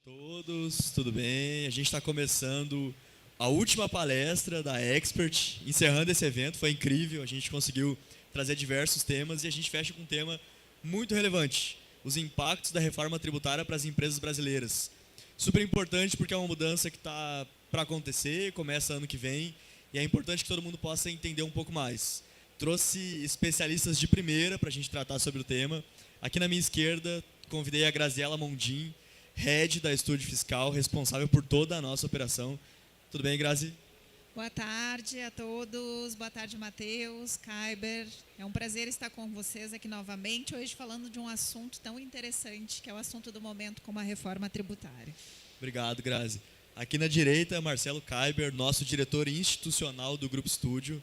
todos, tudo bem? A gente está começando a última palestra da Expert, encerrando esse evento, foi incrível, a gente conseguiu trazer diversos temas e a gente fecha com um tema muito relevante, os impactos da reforma tributária para as empresas brasileiras. Super importante porque é uma mudança que está para acontecer, começa ano que vem, e é importante que todo mundo possa entender um pouco mais. Trouxe especialistas de primeira para a gente tratar sobre o tema. Aqui na minha esquerda, convidei a Graziela Mondim, Head da Estúdio Fiscal, responsável por toda a nossa operação. Tudo bem, Grazi? Boa tarde a todos, boa tarde, Matheus, Kaiber. É um prazer estar com vocês aqui novamente, hoje falando de um assunto tão interessante, que é o assunto do momento, como a reforma tributária. Obrigado, Grazi. Aqui na direita, Marcelo Kaiber, nosso diretor institucional do Grupo Estúdio.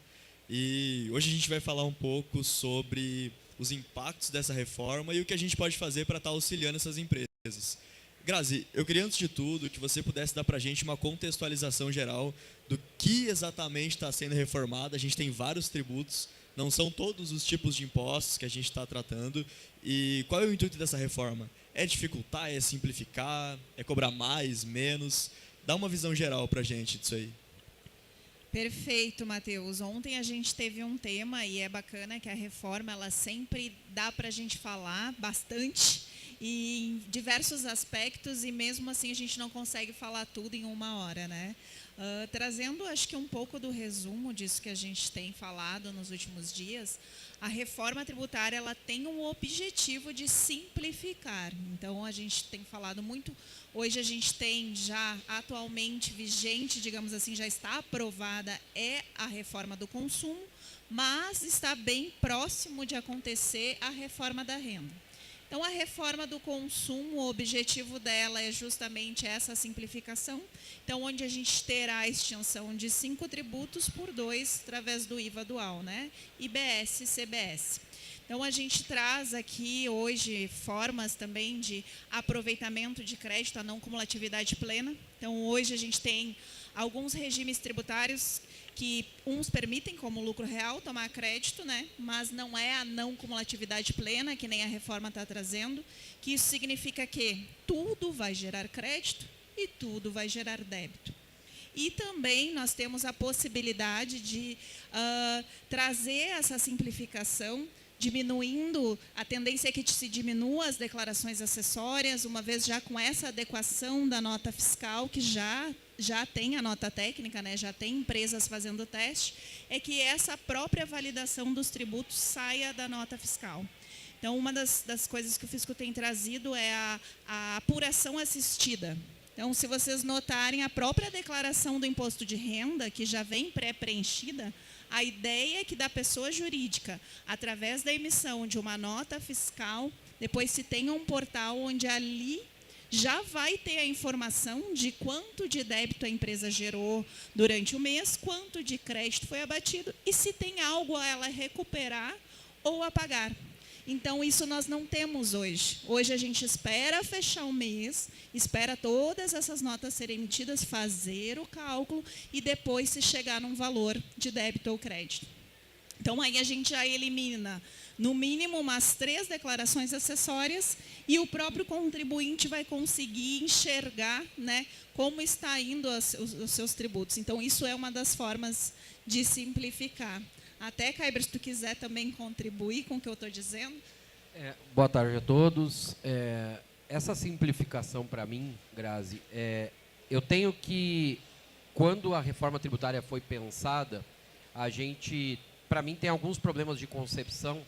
E hoje a gente vai falar um pouco sobre os impactos dessa reforma e o que a gente pode fazer para estar auxiliando essas empresas. Grazi, eu queria antes de tudo que você pudesse dar para a gente uma contextualização geral do que exatamente está sendo reformado. A gente tem vários tributos, não são todos os tipos de impostos que a gente está tratando. E qual é o intuito dessa reforma? É dificultar, é simplificar, é cobrar mais, menos? Dá uma visão geral para a gente disso aí. Perfeito, Matheus. Ontem a gente teve um tema e é bacana que a reforma ela sempre dá para a gente falar bastante e em diversos aspectos e mesmo assim a gente não consegue falar tudo em uma hora, né? Trazendo, acho que um pouco do resumo disso que a gente tem falado nos últimos dias, a reforma tributária ela tem um objetivo de simplificar. Então, a gente tem falado muito, hoje a gente tem já atualmente vigente, digamos assim, já está aprovada, é a reforma do consumo, mas está bem próximo de acontecer a reforma da renda. Então, a reforma do consumo, o objetivo dela é justamente essa simplificação. Então, onde a gente terá a extinção de 5 tributos por 2, através do IVA dual, né? IBS e CBS. Então, a gente traz aqui hoje formas também de aproveitamento de crédito, a não cumulatividade plena. Então, hoje a gente tem alguns regimes tributários que uns permitem, como lucro real, tomar crédito, né? Mas não é a não cumulatividade plena, que nem a reforma está trazendo, que isso significa que tudo vai gerar crédito e tudo vai gerar débito. E também nós temos a possibilidade de trazer essa simplificação, diminuindo, a tendência é que se diminua as declarações acessórias, uma vez já com essa adequação da nota fiscal, que já tem a nota técnica, né, já tem empresas fazendo o teste, é que essa própria validação dos tributos saia da nota fiscal. Então, uma das coisas que o Fisco tem trazido é a apuração assistida. Então, se vocês notarem, a própria declaração do imposto de renda, que já vem pré-preenchida, a ideia é que da pessoa jurídica, através da emissão de uma nota fiscal, depois se tenha um portal onde ali já vai ter a informação de quanto de débito a empresa gerou durante o mês, quanto de crédito foi abatido e se tem algo a ela recuperar ou a pagar. Então, isso nós não temos hoje. Hoje a gente espera fechar o mês, espera todas essas notas serem emitidas, fazer o cálculo e depois se chegar num valor de débito ou crédito. Então, aí a gente já elimina, no mínimo, umas 3 declarações acessórias e o próprio contribuinte vai conseguir enxergar, né, como está indo os seus tributos. Então, isso é uma das formas de simplificar. Até, Kaiber, se tu quiser também contribuir com o que eu estou dizendo. Boa tarde a todos. Essa simplificação, para mim, Grazi, eu tenho que, quando a reforma tributária foi pensada, a gente, para mim, tem alguns problemas de concepção.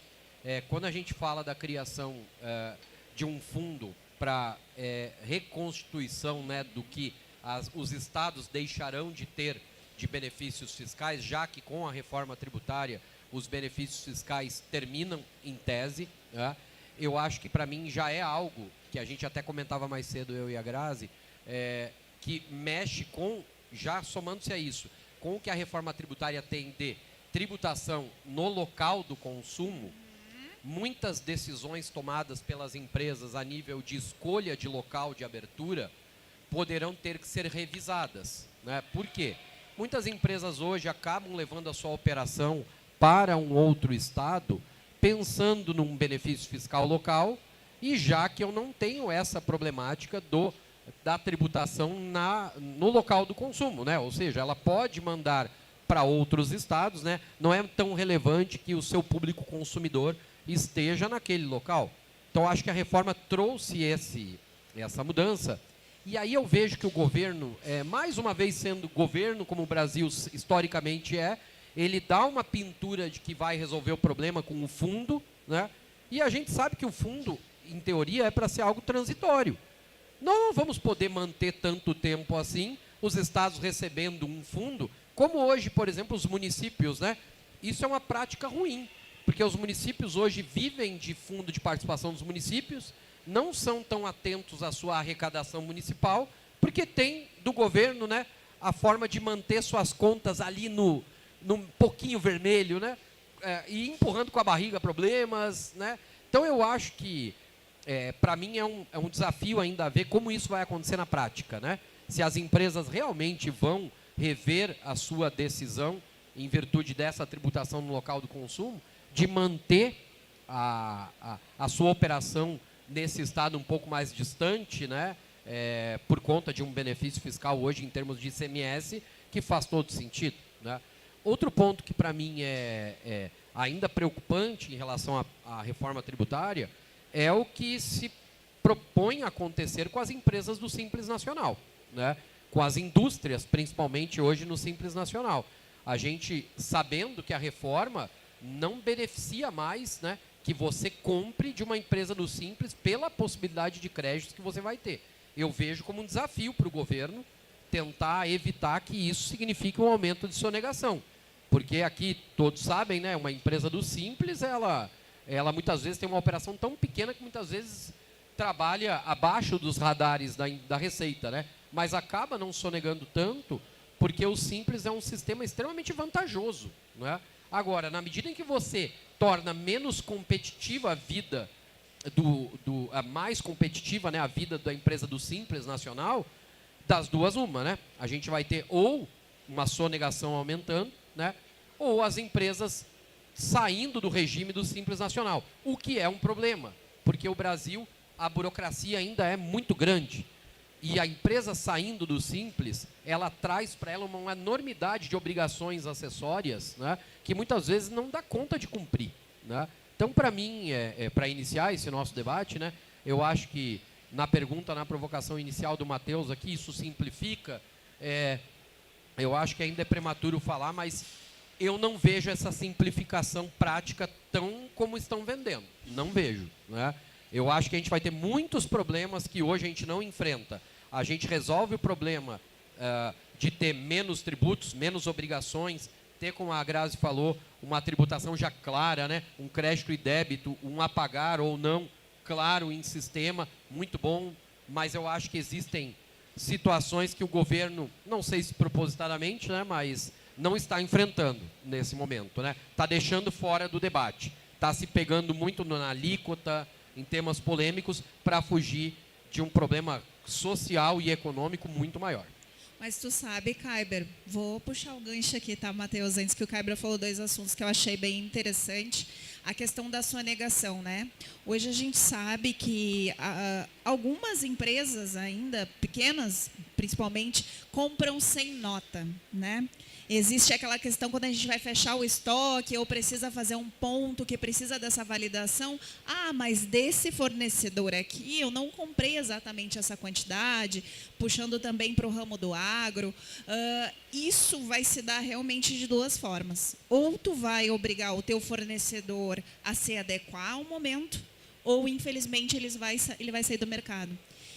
Quando a gente fala da criação de um fundo para reconstituição, né, do que os estados deixarão de ter de benefícios fiscais, já que com a reforma tributária os benefícios fiscais terminam em tese, né? Eu acho que para mim já é algo que a gente até comentava mais cedo, eu e a Grazi, que mexe com, já somando-se a isso, com o que a reforma tributária tem de tributação no local do consumo, muitas decisões tomadas pelas empresas a nível de escolha de local de abertura poderão ter que ser revisadas, né? Por quê? Muitas empresas hoje acabam levando a sua operação para um outro estado, pensando num benefício fiscal local, e já que eu não tenho essa problemática do da tributação no local do consumo, né? Ou seja, ela pode mandar para outros estados, né? Não é tão relevante que o seu público consumidor esteja naquele local. Então, acho que a reforma trouxe essa mudança. E aí eu vejo que o governo, mais uma vez sendo governo, como o Brasil historicamente ele dá uma pintura de que vai resolver o problema com o fundo, né? E a gente sabe que o fundo, em teoria, é para ser algo transitório. Não vamos poder manter tanto tempo assim os estados recebendo um fundo, como hoje, por exemplo, os municípios, né? Isso é uma prática ruim, porque os municípios hoje vivem de fundo de participação dos municípios, não são tão atentos à sua arrecadação municipal, porque tem do governo, né, a forma de manter suas contas ali no pouquinho vermelho, né, e empurrando com a barriga problemas, né. Então eu acho que para mim é um desafio ainda a ver como isso vai acontecer na prática, né? Se as empresas realmente vão rever a sua decisão em virtude dessa tributação no local do consumo, de manter a sua operação nesse estado um pouco mais distante, né? Por conta de um benefício fiscal hoje em termos de ICMS, que faz todo sentido, né? Outro ponto que para mim é ainda preocupante em relação à reforma tributária é o que se propõe a acontecer com as empresas do Simples Nacional, né? Com as indústrias, principalmente hoje no Simples Nacional. A gente, sabendo que a reforma não beneficia mais, né, que você compre de uma empresa do Simples pela possibilidade de créditos que você vai ter. Eu vejo como um desafio para o governo tentar evitar que isso signifique um aumento de sonegação. Porque aqui, todos sabem, né, uma empresa do Simples, ela muitas vezes tem uma operação tão pequena que muitas vezes trabalha abaixo dos radares da Receita, né? Mas acaba não sonegando tanto porque o Simples é um sistema extremamente vantajoso, né? Agora, na medida em que você torna menos competitiva a vida mais competitiva, né, a vida da empresa do Simples Nacional, das duas uma, né? A gente vai ter ou uma sonegação aumentando, né, ou as empresas saindo do regime do Simples Nacional, o que é um problema, porque o Brasil, a burocracia ainda é muito grande. E a empresa saindo do Simples, ela traz para ela uma enormidade de obrigações acessórias, né, que muitas vezes não dá conta de cumprir, né? Então, para mim, para iniciar esse nosso debate, né, eu acho que na provocação inicial do Matheus aqui, isso simplifica. Eu acho que ainda é prematuro falar, mas eu não vejo essa simplificação prática tão como estão vendendo. Não vejo, né? Eu acho que a gente vai ter muitos problemas que hoje a gente não enfrenta. A gente resolve o problema de ter menos tributos, menos obrigações, ter, como a Grazi falou, uma tributação já clara, né? Um crédito e débito, um a pagar ou não, claro, em sistema, muito bom, mas eu acho que existem situações que o governo, não sei se propositadamente, né, mas não está enfrentando nesse momento, né? Está deixando fora do debate, está se pegando muito na alíquota, em temas polêmicos, para fugir de um problema social e econômico muito maior. Mas tu sabe, Kaiber, vou puxar o gancho aqui, tá, Matheus, antes que o Kaiber falou dois assuntos que eu achei bem interessante. A questão da sonegação, né? Hoje a gente sabe que algumas empresas ainda, pequenas principalmente, compram sem nota, né? Existe aquela questão quando a gente vai fechar o estoque ou precisa fazer um ponto que precisa dessa validação. Ah, mas desse fornecedor aqui eu não comprei exatamente essa quantidade, puxando também para o ramo do agro. Isso vai se dar realmente de duas formas. Ou tu vai obrigar o teu fornecedor a se adequar ao momento, ou infelizmente ele vai sair do mercado.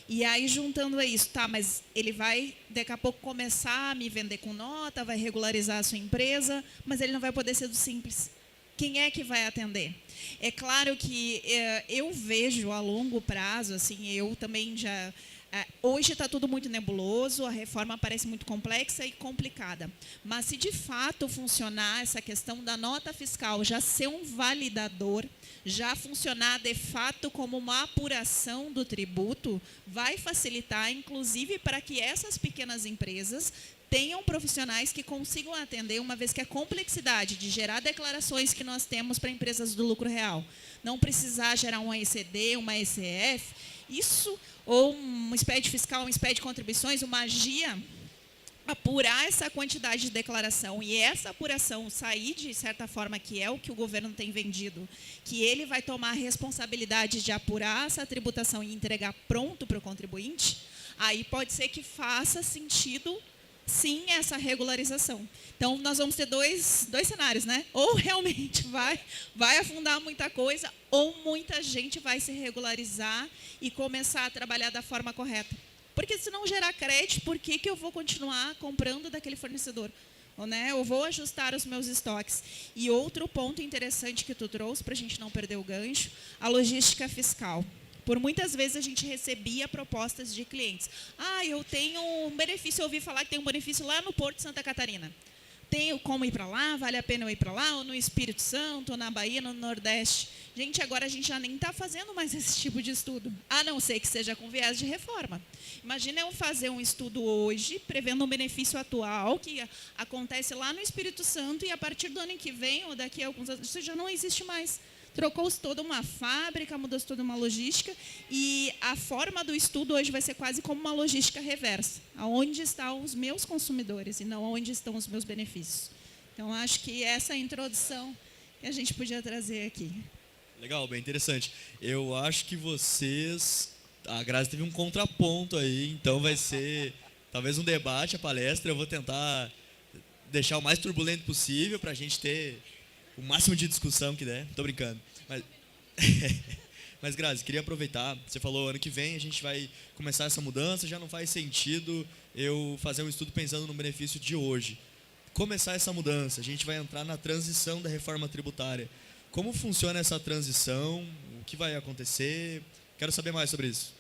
E aí, juntando a isso, tá, mas ele vai, daqui a pouco, começar a me vender com nota, vai regularizar a sua empresa, mas ele não vai poder ser do Simples. Quem é que vai atender? É claro que eu vejo a longo prazo, assim, eu também já... hoje está tudo muito nebuloso, a reforma parece muito complexa e complicada. Mas se de fato funcionar essa questão da nota fiscal, já ser um validador, já funcionar de fato como uma apuração do tributo, vai facilitar, inclusive, para que essas pequenas empresas tenham profissionais que consigam atender, uma vez que a complexidade de gerar declarações que nós temos para empresas do lucro real, não precisar gerar um AECD, uma ECF, Isso, ou um SPED fiscal, um SPED de contribuições, uma GIA, apurar essa quantidade de declaração e essa apuração sair de certa forma, que é o que o governo tem vendido, que ele vai tomar a responsabilidade de apurar essa tributação e entregar pronto para o contribuinte, aí pode ser que faça sentido, sim, essa regularização. Então, nós vamos ter dois cenários, né? Ou realmente vai afundar muita coisa, ou muita gente vai se regularizar e começar a trabalhar da forma correta. Porque se não gerar crédito, por que eu vou continuar comprando daquele fornecedor? Ou, né, eu vou ajustar os meus estoques. E outro ponto interessante que tu trouxe, para a gente não perder o gancho, a logística fiscal. Por muitas vezes a gente recebia propostas de clientes. Eu tenho um benefício, eu ouvi falar que tem um benefício lá no Porto de Santa Catarina. Tenho como ir para lá, vale a pena eu ir para lá, ou no Espírito Santo, ou na Bahia, no Nordeste. Gente, agora a gente já nem está fazendo mais esse tipo de estudo, a não ser que seja com viés de reforma. Imagina eu fazer um estudo hoje, prevendo um benefício atual, que acontece lá no Espírito Santo, e a partir do ano que vem, ou daqui a alguns anos, isso já não existe mais. Trocou-se toda uma fábrica, mudou-se toda uma logística, e a forma do estudo hoje vai ser quase como uma logística reversa. Aonde estão os meus consumidores e não onde estão os meus benefícios. Então, acho que essa é a introdução que a gente podia trazer aqui. Legal, bem interessante. Eu acho que a Grazi teve um contraponto aí, então vai ser talvez um debate, a palestra. Eu vou tentar deixar o mais turbulento possível para a gente ter o máximo de discussão que der. Tô brincando. Mas Grazi, queria aproveitar, você falou, ano que vem a gente vai começar essa mudança, já não faz sentido eu fazer um estudo pensando no benefício de hoje. Começar essa mudança, a gente vai entrar na transição da reforma tributária. Como funciona essa transição? O que vai acontecer? Quero saber mais sobre isso.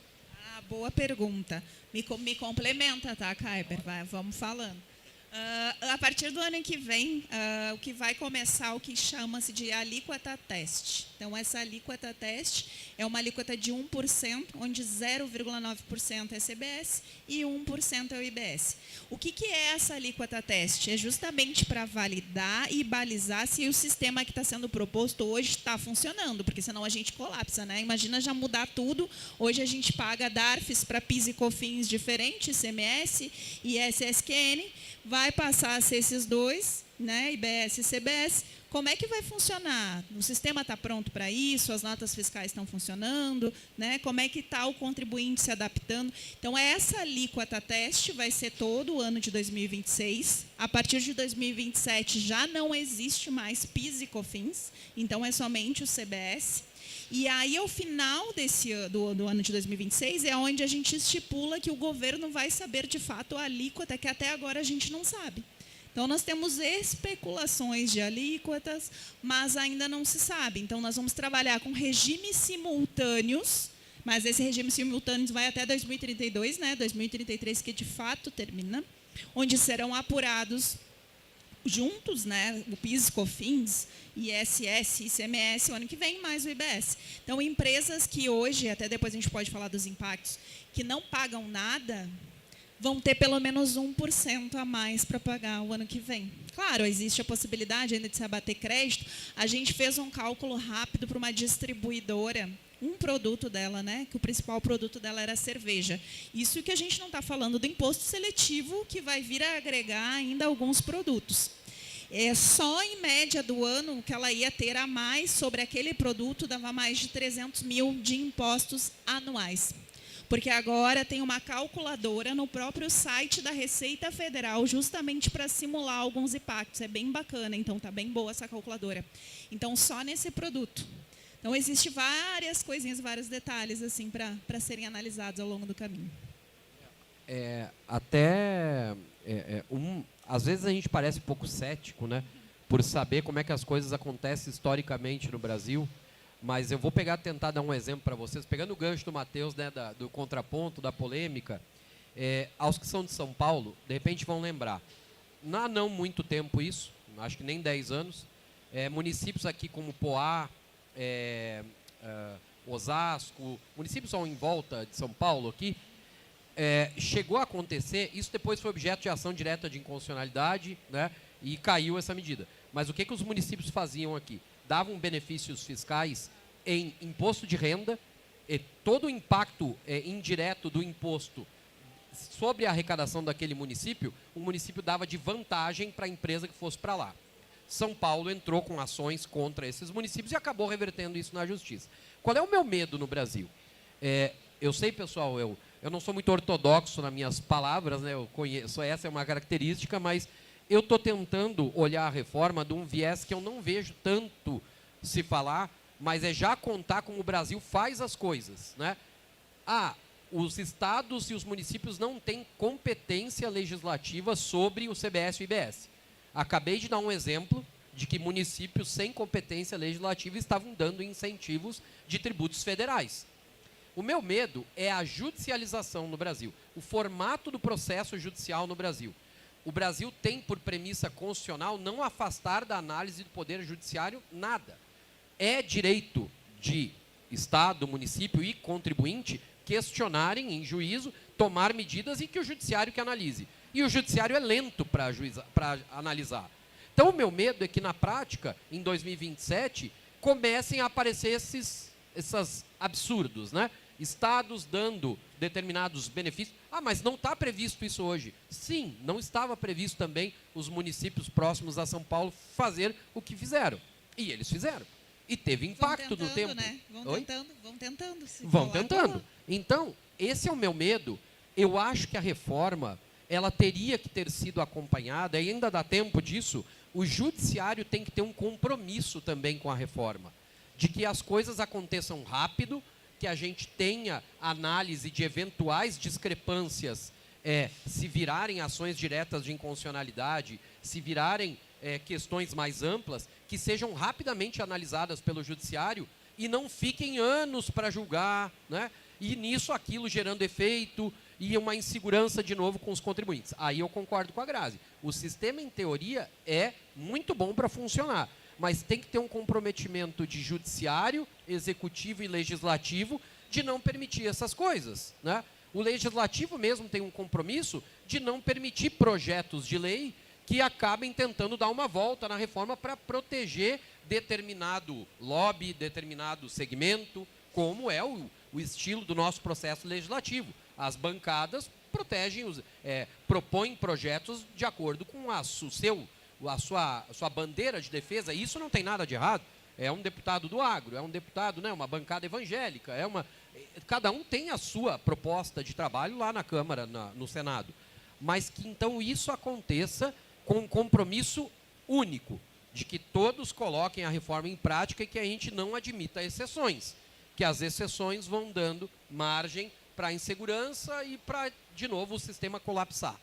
Boa pergunta. Me complementa, tá, Kaiber? Vamos falando. A partir do ano que vem, o que vai começar o que chama-se de alíquota teste. Então, essa alíquota teste é uma alíquota de 1%, onde 0,9% é CBS e 1% é o IBS. O que é essa alíquota teste? É justamente para validar e balizar se o sistema que está sendo proposto hoje está funcionando, porque senão a gente colapsa, né? Imagina já mudar tudo. Hoje a gente paga DARFs para PIS e COFINS diferentes, CMS e SSQN, vai passar a ser esses dois, né, IBS e CBS. Como é que vai funcionar? O sistema está pronto para isso? As notas fiscais estão funcionando? Né? Como é que está o contribuinte se adaptando? Então, essa alíquota teste vai ser todo o ano de 2026. A partir de 2027 já não existe mais PIS e COFINS, então é somente o CBS. E aí, ao final do ano de 2026, é onde a gente estipula que o governo vai saber, de fato, a alíquota, que até agora a gente não sabe. Então, nós temos especulações de alíquotas, mas ainda não se sabe. Então, nós vamos trabalhar com regimes simultâneos, mas esse regime simultâneo vai até 2032, né? 2033, que de fato termina, onde serão apurados juntos, né, o PIS, COFINS, ISS, ICMS, o ano que vem, mais o IBS. Então, empresas que hoje, até depois a gente pode falar dos impactos, que não pagam nada, vão ter pelo menos 1% a mais para pagar o ano que vem. Claro, existe a possibilidade ainda de se abater crédito. A gente fez um cálculo rápido para uma distribuidora, um produto dela, né, que o principal produto dela era a cerveja. Isso que a gente não está falando do imposto seletivo, que vai vir a agregar ainda alguns produtos. Só em média do ano que ela ia ter a mais sobre aquele produto, dava mais de 300 mil de impostos anuais. Porque agora tem uma calculadora no próprio site da Receita Federal, justamente para simular alguns impactos. É bem bacana, então está bem boa essa calculadora. Então, só nesse produto. Então, existem várias coisinhas, vários detalhes assim para serem analisados ao longo do caminho. Às vezes a gente parece um pouco cético, né, por saber como é que as coisas acontecem historicamente no Brasil, mas eu vou tentar dar um exemplo para vocês, pegando o gancho do Matheus, né, do contraponto, da polêmica. Aos que são de São Paulo, de repente vão lembrar, há não muito tempo isso, acho que nem 10 anos, municípios aqui como Poá, Osasco, municípios são em volta de São Paulo aqui, chegou a acontecer, isso depois foi objeto de ação direta de inconstitucionalidade, né, e caiu essa medida. Mas o que os municípios faziam aqui? Davam benefícios fiscais em imposto de renda, todo o impacto indireto do imposto sobre a arrecadação daquele município, o município dava de vantagem para a empresa que fosse para lá. São Paulo entrou com ações contra esses municípios e acabou revertendo isso na justiça. Qual é o meu medo no Brasil? Eu sei, pessoal, eu não sou muito ortodoxo nas minhas palavras, né? Eu conheço, essa é uma característica, mas eu estou tentando olhar a reforma de um viés que eu não vejo tanto se falar, mas é já contar como o Brasil faz as coisas, né? Os estados e os municípios não têm competência legislativa sobre o CBS e o IBS. Acabei de dar um exemplo de que municípios sem competência legislativa estavam dando incentivos de tributos federais. O meu medo é a judicialização no Brasil, o formato do processo judicial no Brasil. O Brasil tem por premissa constitucional não afastar da análise do poder judiciário nada. É direito de Estado, município e contribuinte questionarem em juízo, tomar medidas e que o judiciário que analise. E o judiciário é lento para analisar. Então, o meu medo é que, na prática, em 2027, comecem a aparecer esses absurdos, né? Estados dando determinados benefícios. Mas não está previsto isso hoje. Sim, não estava previsto também os municípios próximos a São Paulo fazer o que fizeram. E eles fizeram. E teve impacto no tempo. Né? Vão tentando. Vão tentando. Então, esse é o meu medo. Eu acho que a reforma, ela teria que ter sido acompanhada, e ainda dá tempo disso, o judiciário tem que ter um compromisso também com a reforma, de que as coisas aconteçam rápido, que a gente tenha análise de eventuais discrepâncias, se virarem ações diretas de inconstitucionalidade, se virarem questões mais amplas, que sejam rapidamente analisadas pelo judiciário e não fiquem anos para julgar, né? E nisso, aquilo gerando efeito e uma insegurança de novo com os contribuintes. Aí eu concordo com a Grazi. O sistema, em teoria, é muito bom para funcionar, mas tem que ter um comprometimento de judiciário, executivo e legislativo de não permitir essas coisas, né? O legislativo mesmo tem um compromisso de não permitir projetos de lei que acabem tentando dar uma volta na reforma para proteger determinado lobby, determinado segmento, como é o estilo do nosso processo legislativo. As bancadas propõem projetos de acordo com a sua bandeira de defesa. Isso não tem nada de errado. É um deputado do agro, é um deputado, né, uma bancada evangélica, cada um tem a sua proposta de trabalho lá na Câmara, no Senado. Mas que então isso aconteça com um compromisso único, de que todos coloquem a reforma em prática e que a gente não admita exceções, que as exceções vão dando margem para a insegurança e para, de novo, o sistema colapsar.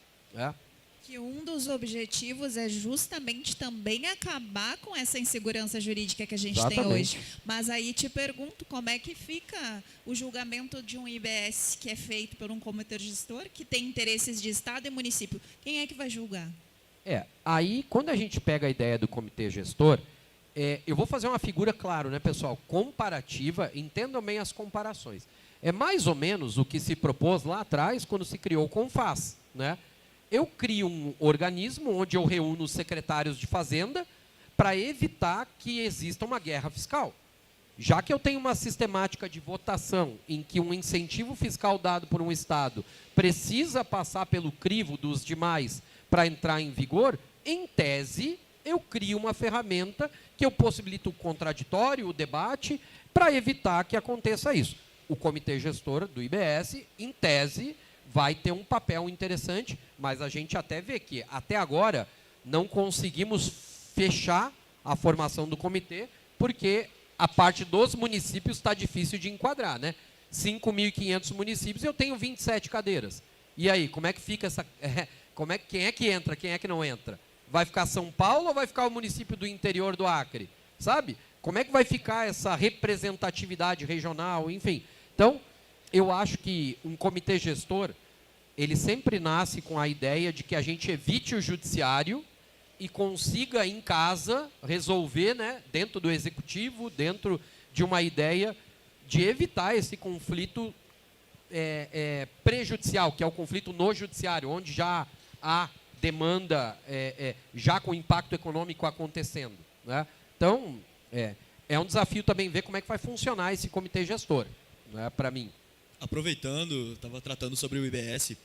Que um dos objetivos é justamente também acabar com essa insegurança jurídica que a gente tem hoje. Mas aí te pergunto, como é que fica o julgamento de um IBS que é feito por um comitê gestor, que tem interesses de Estado e município? Quem é que vai julgar? Aí, quando a gente pega a ideia do comitê gestor, eu vou fazer uma figura, claro, né, pessoal, comparativa, entendam bem as comparações. É mais ou menos o que se propôs lá atrás, quando se criou o CONFAZ, né? Eu crio um organismo onde eu reúno os secretários de Fazenda para evitar que exista uma guerra fiscal. Já que eu tenho uma sistemática de votação em que um incentivo fiscal dado por um Estado precisa passar pelo crivo dos demais para entrar em vigor, em tese, eu crio uma ferramenta que eu possibilito o contraditório, o debate, para evitar que aconteça isso. O comitê gestor do IBS, em tese, vai ter um papel interessante, mas a gente até vê que, até agora, não conseguimos fechar a formação do comitê, porque a parte dos municípios está difícil de enquadrar, né? 5.500 municípios, eu tenho 27 cadeiras. E aí, como é que fica essa... quem é que entra, quem é que não entra? Vai ficar São Paulo ou vai ficar o município do interior do Acre? Sabe? Como é que vai ficar essa representatividade regional? Enfim, então, eu acho que um comitê gestor, ele sempre nasce com a ideia de que a gente evite o judiciário e consiga, em casa, resolver, né, dentro do executivo, dentro de uma ideia de evitar esse conflito prejudicial, que é o conflito no judiciário, onde já há demanda, já com impacto econômico acontecendo, né? Então, é um desafio também ver como é que vai funcionar esse comitê gestor. né, para mim. Aproveitando, estava tratando sobre o IBS,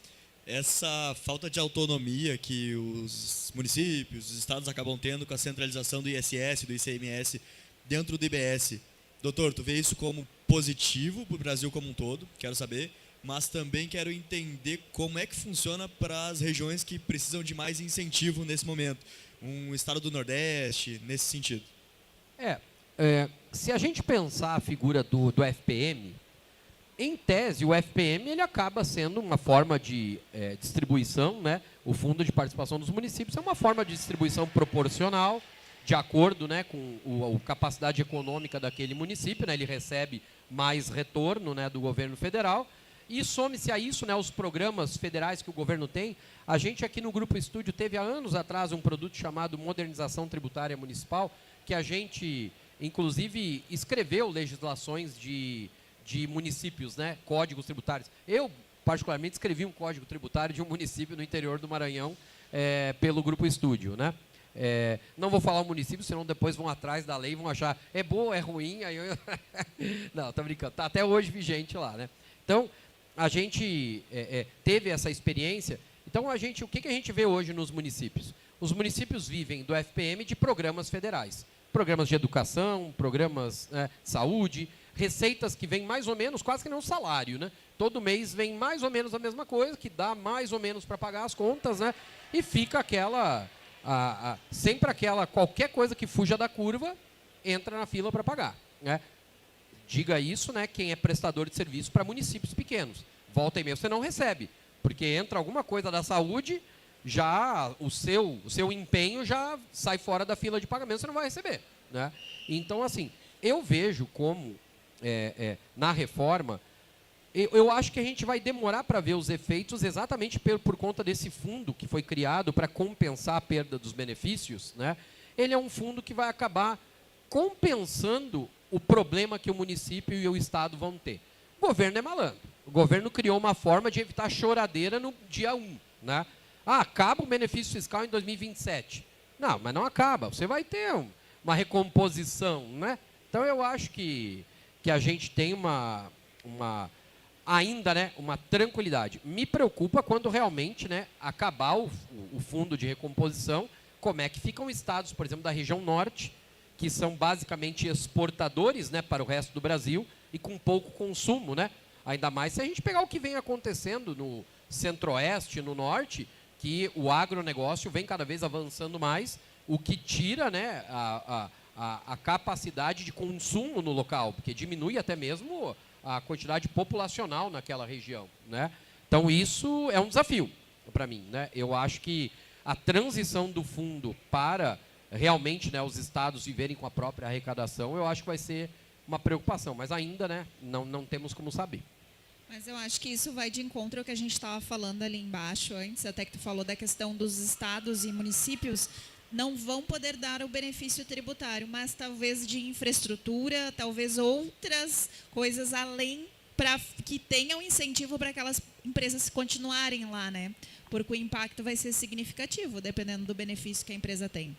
essa falta de autonomia que os municípios, os estados acabam tendo com a centralização do ISS, do ICMS dentro do IBS. Doutor, tu vê isso como positivo para o Brasil como um todo? Quero saber, mas também quero entender como é que funciona para as regiões que precisam de mais incentivo nesse momento. Um estado do Nordeste, nesse sentido. Se a gente pensar a figura do FPM, em tese, o FPM ele acaba sendo uma forma de distribuição, né? O Fundo de Participação dos Municípios é uma forma de distribuição proporcional, de acordo, né, com a capacidade econômica daquele município, né? Ele recebe mais retorno, né, do governo federal. E some-se a isso, né, os programas federais que o governo tem. A gente aqui no Grupo Estúdio teve há anos atrás um produto chamado Modernização Tributária Municipal, que a gente, inclusive, escreveu legislações de municípios, né, códigos tributários. Eu, particularmente, escrevi um código tributário de um município no interior do Maranhão pelo Grupo Estúdio, né? Não vou falar o município, senão depois vão atrás da lei e vão achar é boa, é ruim. Aí eu... Não, tô brincando. Está até hoje vigente lá, né? Então, a gente teve essa experiência. Então, o que a gente vê hoje nos municípios? Os municípios vivem do FPM de programas federais. Programas de educação, programas de saúde, receitas que vêm mais ou menos, quase que não salário, né? Todo mês vem mais ou menos a mesma coisa, que dá mais ou menos para pagar as contas, né? E fica aquela... sempre aquela, qualquer coisa que fuja da curva, entra na fila para pagar, né? Diga isso, né, quem é prestador de serviço para municípios pequenos. Volta e meia você não recebe, porque entra alguma coisa da saúde, já o seu empenho já sai fora da fila de pagamento, você não vai receber, né? Então, assim, eu vejo como, na reforma, eu acho que a gente vai demorar para ver os efeitos exatamente por conta desse fundo que foi criado para compensar a perda dos benefícios, né? Ele é um fundo que vai acabar compensando o problema que o município e o estado vão ter. O governo é malandro. O governo criou uma forma de evitar choradeira no dia 1, né? Acaba o benefício fiscal em 2027. Não, mas não acaba. Você vai ter uma recomposição, né? Então, eu acho que a gente tem ainda, né, uma tranquilidade. Me preocupa quando realmente, né, acabar o fundo de recomposição, como é que ficam estados, por exemplo, da região norte, que são basicamente exportadores, né, para o resto do Brasil e com pouco consumo, né? Ainda mais se a gente pegar o que vem acontecendo no centro-oeste, no norte, que o agronegócio vem cada vez avançando mais, o que tira, né, a capacidade de consumo no local, porque diminui até mesmo a quantidade populacional naquela região, né? Então, isso é um desafio para mim, né? Eu acho que a transição do fundo para realmente, né, os estados viverem com a própria arrecadação, eu acho que vai ser uma preocupação, mas ainda, né, não temos como saber. Mas eu acho que isso vai de encontro ao que a gente estava falando ali embaixo antes, até que tu falou da questão dos estados e municípios não vão poder dar o benefício tributário, mas talvez de infraestrutura, talvez outras coisas além para que tenham incentivo para aquelas empresas continuarem lá, né? Porque o impacto vai ser significativo, dependendo do benefício que a empresa tem.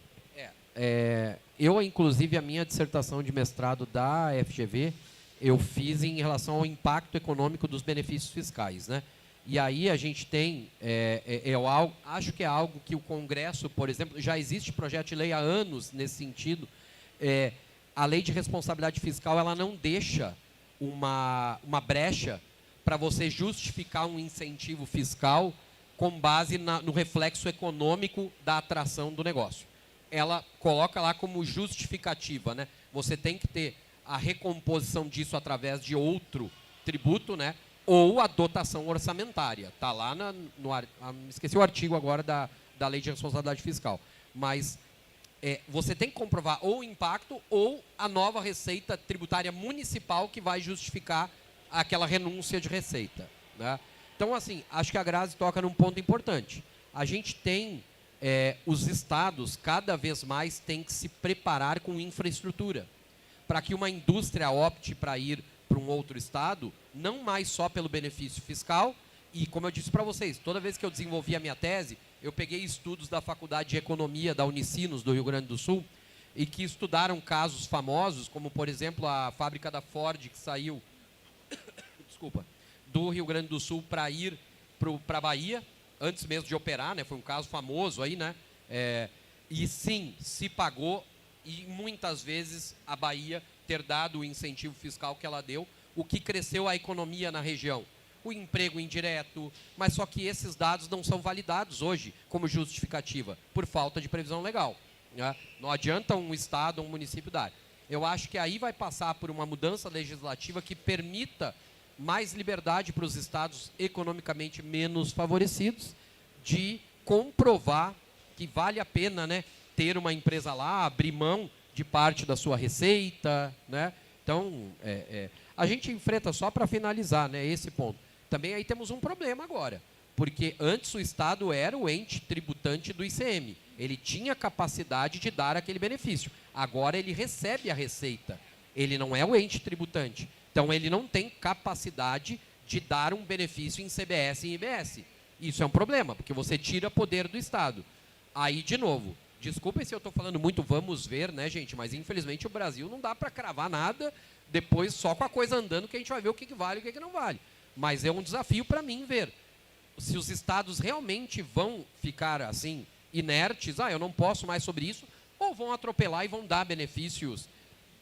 Eu, inclusive, a minha dissertação de mestrado da FGV, eu fiz em relação ao impacto econômico dos benefícios fiscais, né? E aí a gente tem, acho que é algo que o Congresso, por exemplo, já existe projeto de lei há anos nesse sentido. A lei de responsabilidade fiscal, ela não deixa uma brecha para você justificar um incentivo fiscal com base no reflexo econômico da atração do negócio. Ela coloca lá como justificativa, né? Você tem que ter a recomposição disso através de outro tributo, né? Ou a dotação orçamentária. Está lá esqueci o artigo agora da Lei de Responsabilidade Fiscal. Mas você tem que comprovar ou o impacto ou a nova receita tributária municipal que vai justificar aquela renúncia de receita, né? Então, assim, acho que a Grazi toca num ponto importante. A gente tem, os estados, cada vez mais, têm que se preparar com infraestrutura, para que uma indústria opte para ir para um outro estado, não mais só pelo benefício fiscal, e como eu disse para vocês, toda vez que eu desenvolvi a minha tese, eu peguei estudos da Faculdade de Economia da Unicinos, do Rio Grande do Sul, e que estudaram casos famosos, como, por exemplo, a fábrica da Ford, que saiu desculpa, do Rio Grande do Sul para ir para a Bahia, antes mesmo de operar, né? Foi um caso famoso aí, né? E sim, se pagou, e muitas vezes a Bahia ter dado o incentivo fiscal que ela deu, o que cresceu a economia na região. O emprego indireto, mas só que esses dados não são validados hoje como justificativa, por falta de previsão legal, né? Não adianta um estado ou um município dar. Eu acho que aí vai passar por uma mudança legislativa que permita mais liberdade para os estados economicamente menos favorecidos de comprovar que vale a pena, né, ter uma empresa lá, abrir mão de parte da sua receita, né? Então, a gente enfrenta, só para finalizar, né, esse ponto. Também aí temos um problema agora, porque antes o Estado era o ente tributante do ICM. Ele tinha capacidade de dar aquele benefício. Agora ele recebe a receita. Ele não é o ente tributante. Então ele não tem capacidade de dar um benefício em CBS e IBS. Isso é um problema, porque você tira poder do Estado. Aí, de novo, desculpem se eu estou falando muito, vamos ver, né, gente? Mas infelizmente o Brasil não dá para cravar nada, depois só com a coisa andando que a gente vai ver o que vale e o que não vale. Mas é um desafio para mim ver se os estados realmente vão ficar assim, inertes, eu não posso mais sobre isso, ou vão atropelar e vão dar benefícios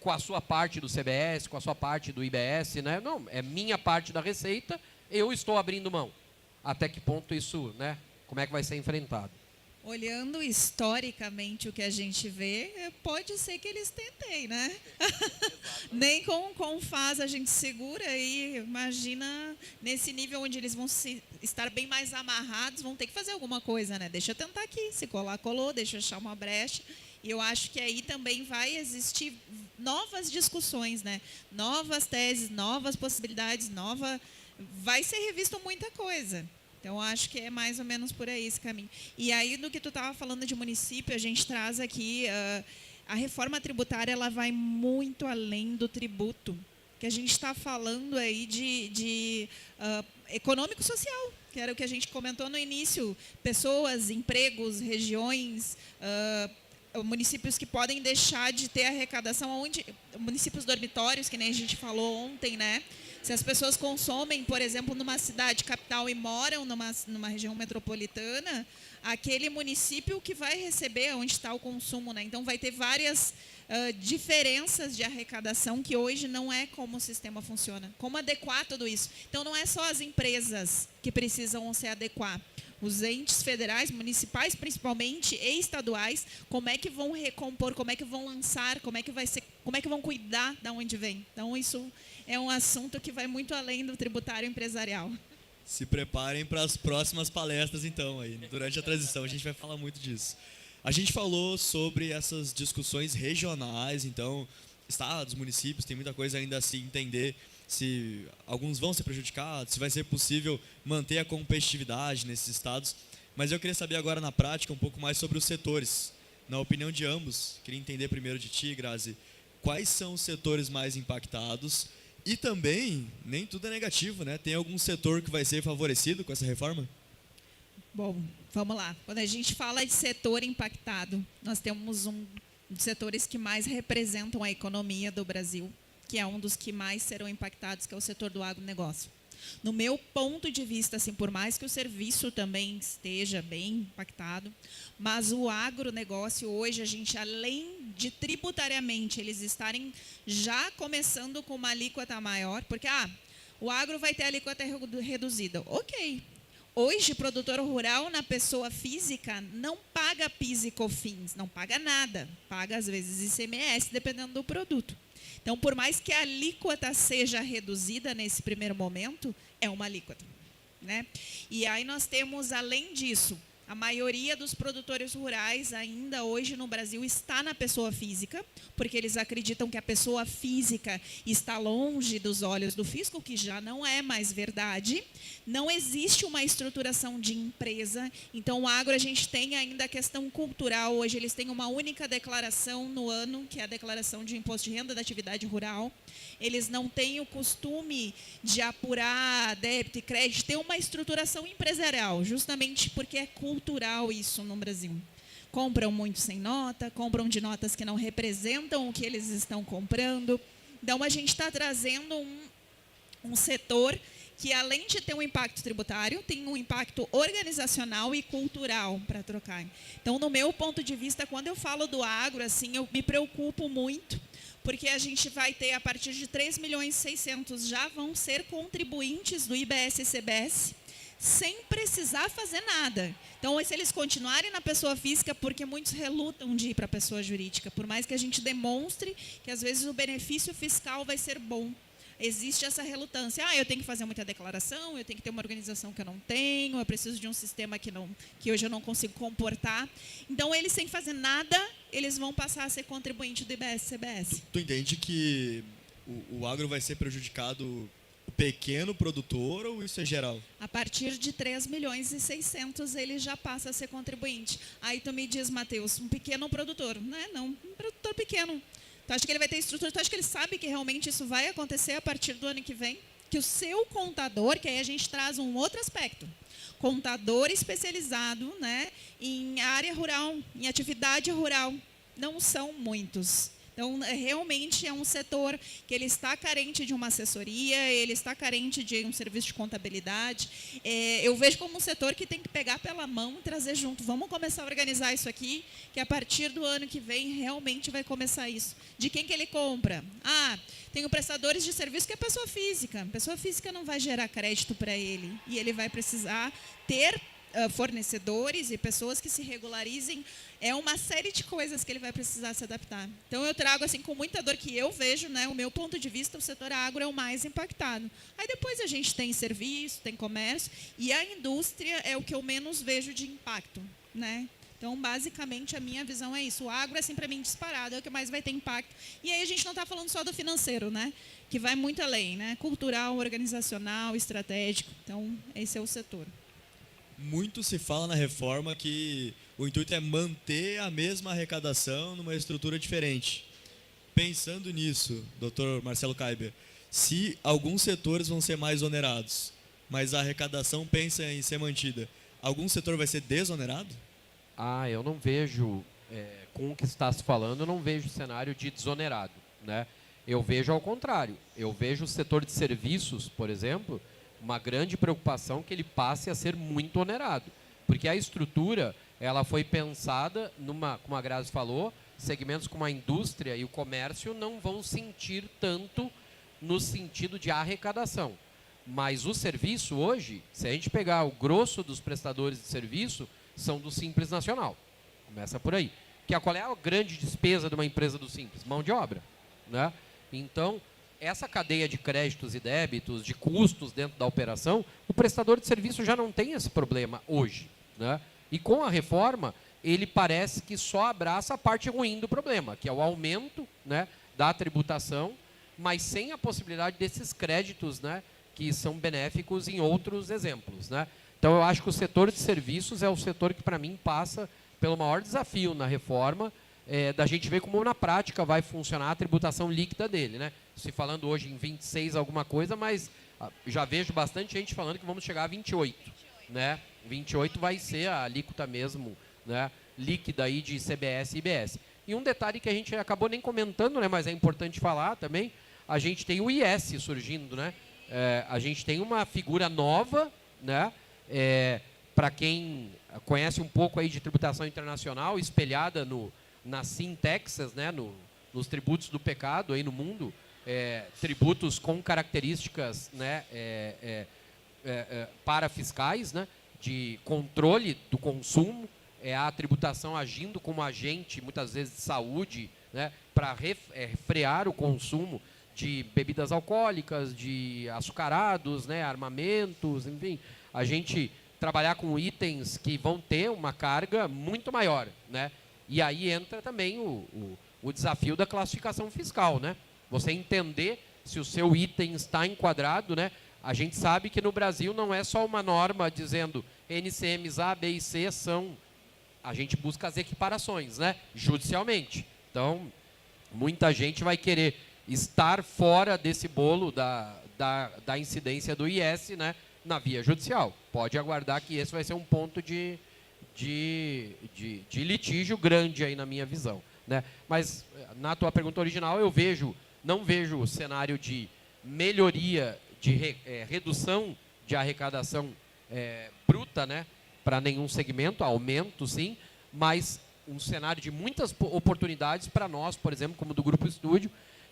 com a sua parte do CBS, com a sua parte do IBS, né? Não, é minha parte da receita, eu estou abrindo mão. Até que ponto isso, né? Como é que vai ser enfrentado? Olhando historicamente o que a gente vê, pode ser que eles tentem, né? Nem com FAS a gente segura e imagina nesse nível onde eles vão estar bem mais amarrados, vão ter que fazer alguma coisa, né? Deixa eu tentar aqui, se colar, colou, deixa eu achar uma brecha. E eu acho que aí também vai existir novas discussões, né? Novas teses, novas possibilidades, vai ser revisto muita coisa. Então, acho que é mais ou menos por aí esse caminho. E aí, do que tu estava falando de município, a gente traz aqui, a reforma tributária, ela vai muito além do tributo. Que a gente está falando aí de econômico-social, que era o que a gente comentou no início. Pessoas, empregos, regiões, municípios que podem deixar de ter arrecadação, municípios dormitórios, que nem a gente falou ontem, né? Se as pessoas consomem, por exemplo, numa cidade capital e moram numa região metropolitana, aquele município que vai receber onde está o consumo, né? Então vai ter várias diferenças de arrecadação que hoje não é como o sistema funciona. Como adequar tudo isso? Então não é só as empresas que precisam se adequar. Os entes federais, municipais principalmente, e estaduais, como é que vão recompor, como é que vão lançar, como é que vão cuidar de onde vem. Então isso é um assunto que vai muito além do tributário empresarial. Se preparem para as próximas palestras, então, aí. Durante a transição a gente vai falar muito disso. A gente falou sobre essas discussões regionais, então, estados, municípios, tem muita coisa ainda a se entender, se alguns vão ser prejudicados, se vai ser possível manter a competitividade nesses estados. Mas eu queria saber agora na prática um pouco mais sobre os setores. Na opinião de ambos, queria entender primeiro de ti, Grazi, quais são os setores mais impactados e também, nem tudo é negativo, né? Tem algum setor que vai ser favorecido com essa reforma? Bom, vamos lá. Quando a gente fala de setor impactado, nós temos um dos setores que mais representam a economia do Brasil, que é um dos que mais serão impactados, que é o setor do agronegócio. No meu ponto de vista, assim, por mais que o serviço também esteja bem impactado, mas o agronegócio hoje, a gente, além de tributariamente eles estarem já começando com uma alíquota maior, porque o agro vai ter alíquota reduzida. Ok. Hoje, produtor rural na pessoa física não paga PIS e COFINS, não paga nada, paga às vezes ICMS, dependendo do produto. Então, por mais que a alíquota seja reduzida nesse primeiro momento, é uma alíquota, né? E aí nós temos, além disso, a maioria dos produtores rurais ainda hoje no Brasil está na pessoa física, porque eles acreditam que a pessoa física está longe dos olhos do fisco, o que já não é mais verdade. Não existe uma estruturação de empresa. Então, o agro, a gente tem ainda a questão cultural. Hoje, eles têm uma única declaração no ano, que é a declaração de imposto de renda da atividade rural. Eles não têm o costume de apurar débito e crédito, ter uma estruturação empresarial, justamente porque é cultural isso no Brasil. Compram muito sem nota, compram de notas que não representam o que eles estão comprando. Então, a gente está trazendo um setor que, além de ter um impacto tributário, tem um impacto organizacional e cultural para trocar. Então, no meu ponto de vista, quando eu falo do agro, assim, eu me preocupo muito, porque a gente vai ter, a partir de 3.600.000 já vão ser contribuintes do IBS e CBS, sem precisar fazer nada. Então, se eles continuarem na pessoa física, porque muitos relutam de ir para a pessoa jurídica, por mais que a gente demonstre que, às vezes, o benefício fiscal vai ser bom. Existe essa relutância. Eu tenho que fazer muita declaração, eu tenho que ter uma organização que eu não tenho, eu preciso de um sistema que hoje eu não consigo comportar. Então, eles, sem fazer nada, eles vão passar a ser contribuinte do IBS-CBS. Tu entende que o agro vai ser prejudicado, o pequeno produtor, ou isso é geral? A partir de 3.600.000, ele já passa a ser contribuinte. Aí tu me diz, Matheus, um pequeno produtor. Não, um produtor pequeno. Tu acha que ele vai ter estrutura? Tu acha que ele sabe que realmente isso vai acontecer a partir do ano que vem? Que o seu contador, que aí a gente traz um outro aspecto, contador especializado, né, em área rural, em atividade rural, não são muitos. Então, realmente é um setor que ele está carente de uma assessoria, ele está carente de um serviço de contabilidade. Eu vejo como um setor que tem que pegar pela mão e trazer junto. Vamos começar a organizar isso aqui, que a partir do ano que vem realmente vai começar isso. De quem que ele compra? Tem o prestadores de serviço que é pessoa física. A pessoa física não vai gerar crédito para ele. E ele vai precisar ter fornecedores e pessoas que se regularizem. É uma série de coisas que ele vai precisar se adaptar. Então, eu trago, assim, com muita dor que eu vejo, né, o meu ponto de vista, o setor agro é o mais impactado. Aí depois a gente tem serviço, tem comércio, e a indústria é o que eu menos vejo de impacto, né? Então, basicamente, a minha visão é isso. O agro, assim, para mim, disparado, é o que mais vai ter impacto. E aí a gente não está falando só do financeiro, né? Que vai muito além, né? Cultural, organizacional, estratégico. Então, esse é o setor. Muito se fala na reforma que o intuito é manter a mesma arrecadação numa estrutura diferente. Pensando nisso, Dr. Marcelo Kaiber, se alguns setores vão ser mais onerados, mas a arrecadação pensa em ser mantida, algum setor vai ser desonerado? Eu não vejo, com o que está se falando, eu não vejo cenário de desonerado, né? Eu vejo ao contrário. Eu vejo o setor de serviços, por exemplo, uma grande preocupação que ele passe a ser muito onerado. Porque a estrutura, ela foi pensada, como a Grazi falou, segmentos como a indústria e o comércio não vão sentir tanto no sentido de arrecadação. Mas o serviço hoje, se a gente pegar o grosso dos prestadores de serviço, são do Simples Nacional. Começa por aí. Qual é a grande despesa de uma empresa do Simples? Mão de obra, né? Então, essa cadeia de créditos e débitos, de custos dentro da operação, o prestador de serviço já não tem esse problema hoje, né? E com a reforma, ele parece que só abraça a parte ruim do problema, que é o aumento, né, da tributação, mas sem a possibilidade desses créditos, né, que são benéficos em outros exemplos, né? Então, eu acho que o setor de serviços é o setor que, para mim, passa pelo maior desafio na reforma, da gente ver como na prática vai funcionar a tributação líquida dele, né? Se falando hoje em 26 alguma coisa, mas já vejo bastante gente falando que vamos chegar a 28, né? 28 vai ser a alíquota mesmo, né, líquida aí de CBS e IBS. E um detalhe que a gente acabou nem comentando, né, mas é importante falar também, a gente tem o IS surgindo, né? A gente tem uma figura nova, né? Para quem conhece um pouco aí de tributação internacional, espelhada na SIM Texas, né, nos tributos do pecado aí no mundo, tributos com características, né, parafiscais, né, de controle do consumo, a tributação agindo como agente, muitas vezes, de saúde, né, para frear o consumo de bebidas alcoólicas, de açucarados, né, armamentos, enfim, a gente trabalhar com itens que vão ter uma carga muito maior, né? E aí entra também o desafio da classificação fiscal, né? Você entender se o seu item está enquadrado, né? A gente sabe que no Brasil não é só uma norma dizendo NCMs A, B e C são... A gente busca as equiparações, né? Judicialmente. Então, muita gente vai querer estar fora desse bolo da incidência do IS, né, na via judicial. Pode aguardar que esse vai ser um ponto de litígio grande aí na minha visão, né? Mas, na tua pergunta original, não vejo cenário de melhoria de redução de arrecadação bruta, né, para nenhum segmento, aumento sim, mas um cenário de muitas oportunidades para nós, por exemplo, como do Grupo Estúdio,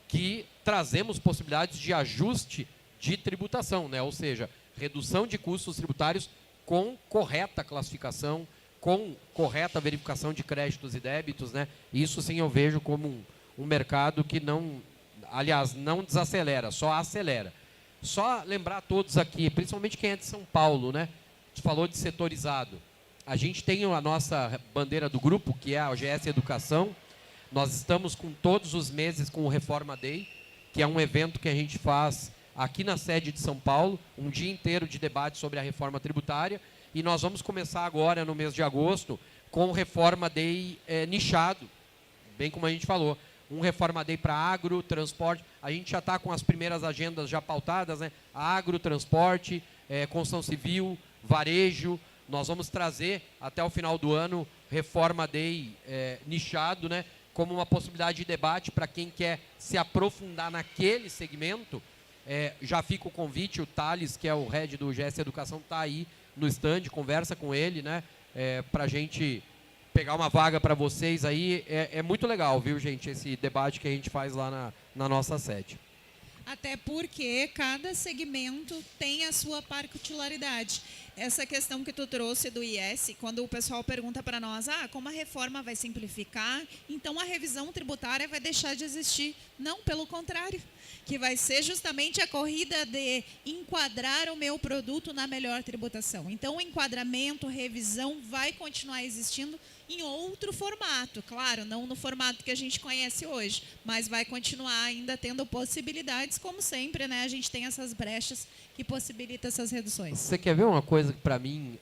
que trazemos possibilidades de ajuste de tributação, né, ou seja, redução de custos tributários com correta classificação, com correta verificação de créditos e débitos, né? Isso sim eu vejo como um mercado que não, aliás, não desacelera, só acelera. Só lembrar a todos aqui, principalmente quem é de São Paulo, né? Você falou de setorizado. A gente tem a nossa bandeira do grupo, que é a OGS Educação. Nós estamos com todos os meses com o Reforma Day, que é um evento que a gente faz aqui na sede de São Paulo, um dia inteiro de debate sobre a reforma tributária, e nós vamos começar agora, no mês de agosto, com o Reforma Day nichado, bem como a gente falou, um Reforma Day para agro, transporte, a gente já está com as primeiras agendas já pautadas, né? Agro, transporte, construção civil, varejo, nós vamos trazer até o final do ano Reforma Day nichado, né? Como uma possibilidade de debate para quem quer se aprofundar naquele segmento. Já fica o convite, o Thales, que é o head do GS Educação, está aí no stand, conversa com ele, né? Para a gente pegar uma vaga para vocês aí. É muito legal, viu, gente, esse debate que a gente faz lá na nossa sede. Até porque cada segmento tem a sua particularidade. Essa questão que tu trouxe do IS, quando o pessoal pergunta para nós, como a reforma vai simplificar, então a revisão tributária vai deixar de existir. Não, pelo contrário, que vai ser justamente a corrida de enquadrar o meu produto na melhor tributação. Então o enquadramento, revisão vai continuar existindo em outro formato, claro, não no formato que a gente conhece hoje, mas vai continuar ainda tendo possibilidades, como sempre, né? A gente tem essas brechas que possibilitam essas reduções. Você quer ver uma coisa que para mim,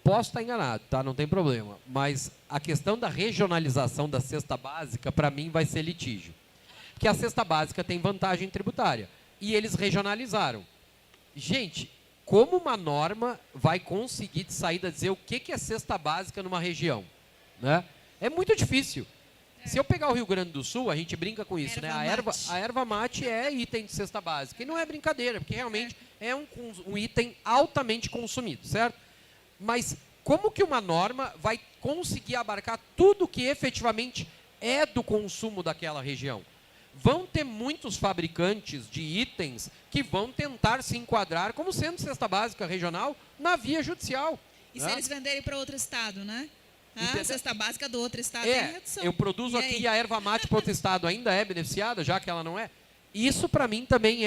posso estar enganado, tá? Não tem problema, mas a questão da regionalização da cesta básica, para mim, vai ser litígio. Porque a cesta básica tem vantagem tributária, e eles regionalizaram. Gente, como uma norma vai conseguir de saída dizer o que é cesta básica numa região? Né? É muito difícil. Se eu pegar o Rio Grande do Sul, a gente brinca com isso, né? A erva mate é item de cesta básica. E não é brincadeira, porque realmente é um item altamente consumido, certo? Mas como que uma norma vai conseguir abarcar tudo que efetivamente é do consumo daquela região? Vão ter muitos fabricantes de itens que vão tentar se enquadrar como sendo cesta básica regional na via judicial. E se eles venderem para outro estado, né? A cesta básica do outro estado tem redução. Eu produzo aqui e a erva mate para outro estado ainda é beneficiada, já que ela não é. Isso para mim também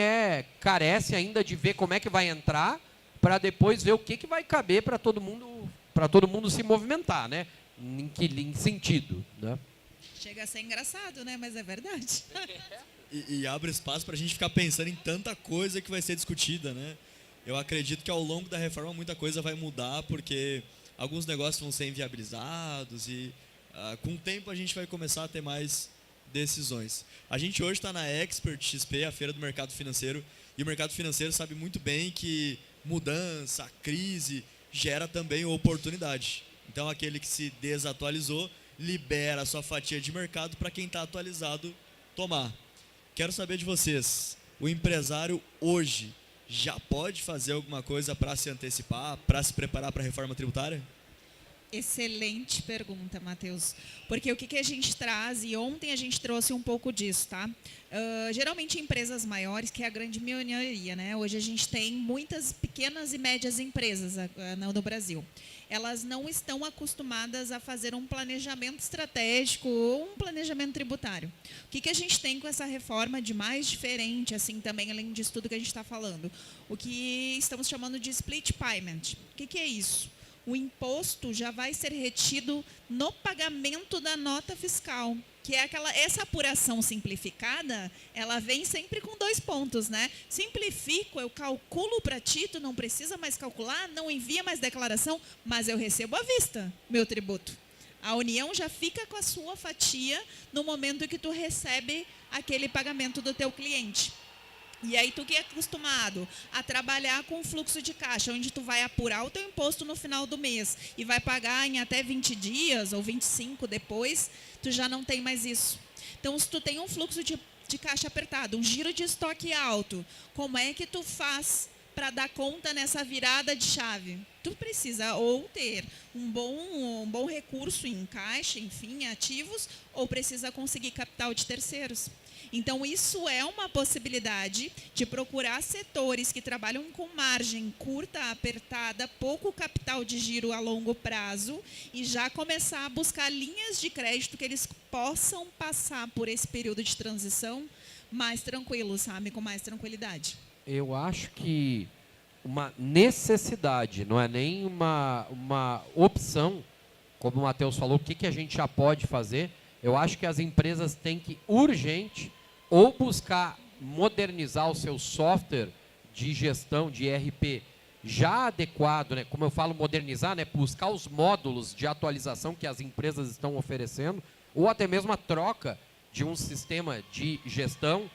carece ainda de ver como é que vai entrar, para depois ver o que vai caber para todo mundo se movimentar, né? Em que sentido, né? Chega a ser engraçado, né? Mas é verdade. E abre espaço para a gente ficar pensando em tanta coisa que vai ser discutida, né? Eu acredito que ao longo da reforma muita coisa vai mudar, porque alguns negócios vão ser inviabilizados e com o tempo a gente vai começar a ter mais decisões. A gente hoje está na Expert XP, a feira do mercado financeiro, e o mercado financeiro sabe muito bem que mudança, crise, gera também oportunidade. Então aquele que se desatualizou libera a sua fatia de mercado para quem está atualizado tomar. Quero saber de vocês, o empresário hoje já pode fazer alguma coisa para se antecipar, para se preparar para a reforma tributária? Excelente pergunta, Matheus. Porque o que a gente traz, e ontem a gente trouxe um pouco disso, tá? Geralmente empresas maiores, que é a grande maioria, né? Hoje a gente tem muitas pequenas e médias empresas no Brasil. Elas não estão acostumadas a fazer um planejamento estratégico ou um planejamento tributário. O que a gente tem com essa reforma de mais diferente, assim, também, além disso tudo que a gente está falando? O que estamos chamando de split payment. O que é isso? O imposto já vai ser retido no pagamento da nota fiscal, que é essa apuração simplificada, ela vem sempre com 2 pontos, né? Simplifico, eu calculo para ti, tu não precisa mais calcular, não envia mais declaração, mas eu recebo à vista meu tributo. A União já fica com a sua fatia no momento que tu recebe aquele pagamento do teu cliente. E aí tu que é acostumado a trabalhar com fluxo de caixa, onde tu vai apurar o teu imposto no final do mês e vai pagar em até 20 dias ou 25 depois, tu já não tem mais isso. Então, se tu tem um fluxo de de caixa apertado, um giro de estoque alto. Como é que tu faz para dar conta nessa virada de chave? Tu precisa ou ter um bom recurso em caixa, enfim, em ativos, ou precisa conseguir capital de terceiros. Então, isso é uma possibilidade de procurar setores que trabalham com margem curta, apertada, pouco capital de giro a longo prazo e já começar a buscar linhas de crédito que eles possam passar por esse período de transição mais tranquilo, sabe? Com mais tranquilidade. Eu acho que uma necessidade, não é nem uma opção, como o Matheus falou, o que a gente já pode fazer. Eu acho que as empresas têm que, urgente, ou buscar modernizar o seu software de gestão, de ERP, já adequado, né? Como eu falo, modernizar, né? Buscar os módulos de atualização que as empresas estão oferecendo, ou até mesmo a troca de um sistema de gestão,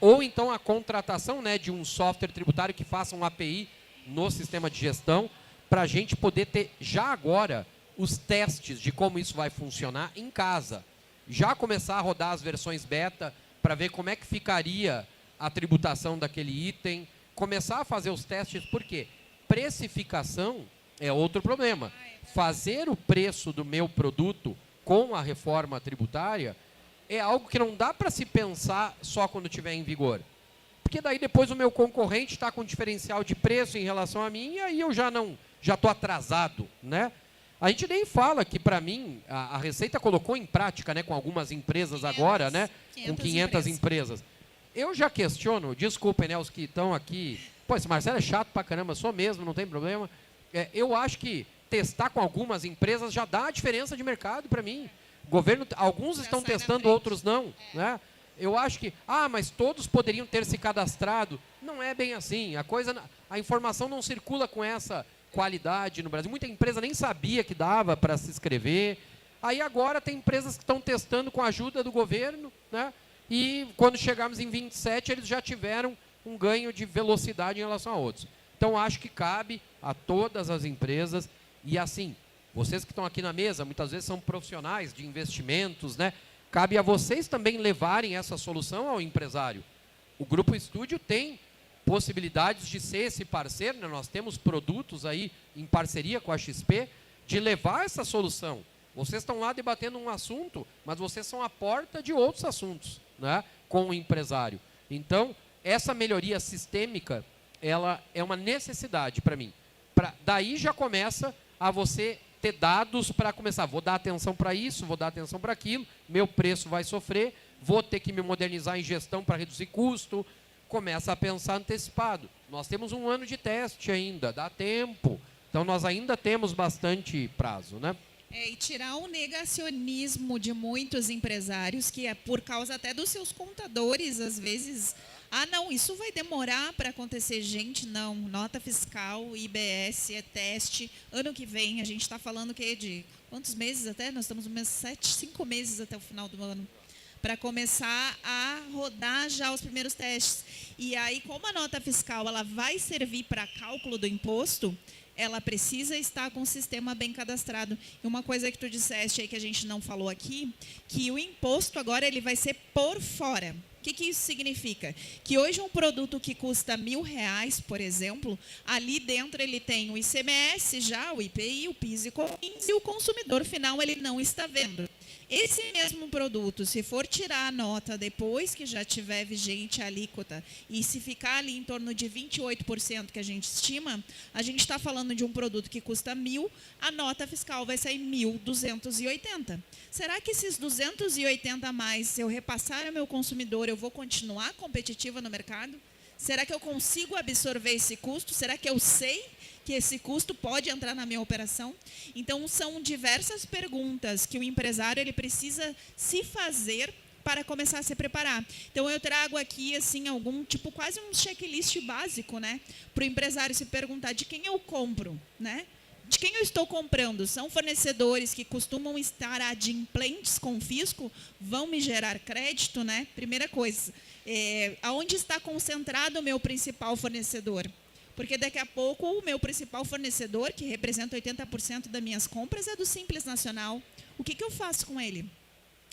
ou então a contratação, né, de um software tributário que faça um API no sistema de gestão, para a gente poder ter já agora os testes de como isso vai funcionar em casa. Já começar a rodar as versões beta para ver como é que ficaria a tributação daquele item, começar a fazer os testes, porque precificação é outro problema. Fazer o preço do meu produto com a reforma tributária é algo que não dá para se pensar só quando estiver em vigor. Porque daí depois o meu concorrente está com diferencial de preço em relação a mim e aí eu já estou atrasado, né? A gente nem fala que, para mim, a Receita colocou em prática, né, com algumas empresas agora, né, com 500 empresas. Eu já questiono, desculpem, né, os que estão aqui, pô, esse Marcelo é chato pra caramba, sou mesmo, não tem problema. Eu acho que testar com algumas empresas já dá a diferença de mercado para mim. O governo, alguns estão testando, outros não, né? Eu acho que, mas todos poderiam ter se cadastrado. Não é bem assim. A informação não circula com essa qualidade no Brasil. Muita empresa nem sabia que dava para se inscrever. Aí agora tem empresas que estão testando com a ajuda do governo, né? E quando chegarmos em 27, eles já tiveram um ganho de velocidade em relação a outros. Então, acho que cabe a todas as empresas. E assim, vocês que estão aqui na mesa, muitas vezes são profissionais de investimentos, né? Cabe a vocês também levarem essa solução ao empresário. O Grupo Estúdio tem possibilidades de ser esse parceiro, né? Nós temos produtos aí em parceria com a XP, de levar essa solução. Vocês estão lá debatendo um assunto, mas vocês são a porta de outros assuntos, né? Com o empresário. Então, essa melhoria sistêmica, ela é uma necessidade para mim. Daí já começa a você ter dados para começar. Vou dar atenção para isso, vou dar atenção para aquilo, meu preço vai sofrer, vou ter que me modernizar em gestão para reduzir custo. Começa a pensar antecipado. Nós temos um ano de teste ainda, dá tempo. Então, nós ainda temos bastante prazo, né? E tirar o negacionismo de muitos empresários, que é por causa até dos seus contadores, às vezes. Não, isso vai demorar para acontecer. Gente, não. Nota fiscal, IBS, é teste. Ano que vem, a gente está falando que de quantos meses até? Nós estamos no mês 7, 5 meses até o final do ano, para começar a rodar já os primeiros testes. E aí, como a nota fiscal ela vai servir para cálculo do imposto, ela precisa estar com o sistema bem cadastrado. E uma coisa que tu disseste aí que a gente não falou aqui, que o imposto agora ele vai ser por fora. O que isso significa? Que hoje um produto que custa R$1.000, por exemplo, ali dentro ele tem o ICMS já, o IPI, o PIS e COFINS, e o consumidor final ele não está vendo. Esse mesmo produto, se for tirar a nota depois que já tiver vigente a alíquota e se ficar ali em torno de 28% que a gente estima, a gente está falando de um produto que custa 1.000, a nota fiscal vai sair 1.280. Será que esses 280 a mais, se eu repassar ao meu consumidor, eu vou continuar competitiva no mercado? Será que eu consigo absorver esse custo? Será que eu sei que esse custo pode entrar na minha operação? Então, são diversas perguntas que o empresário ele precisa se fazer para começar a se preparar. Então, eu trago aqui assim algum tipo, quase um checklist básico, né, para o empresário se perguntar de quem eu compro, né? De quem eu estou comprando? São fornecedores que costumam estar adimplentes com o fisco? Vão me gerar crédito, né? Primeira coisa, aonde está concentrado o meu principal fornecedor? Porque daqui a pouco o meu principal fornecedor, que representa 80% das minhas compras, é do Simples Nacional. O que eu faço com ele?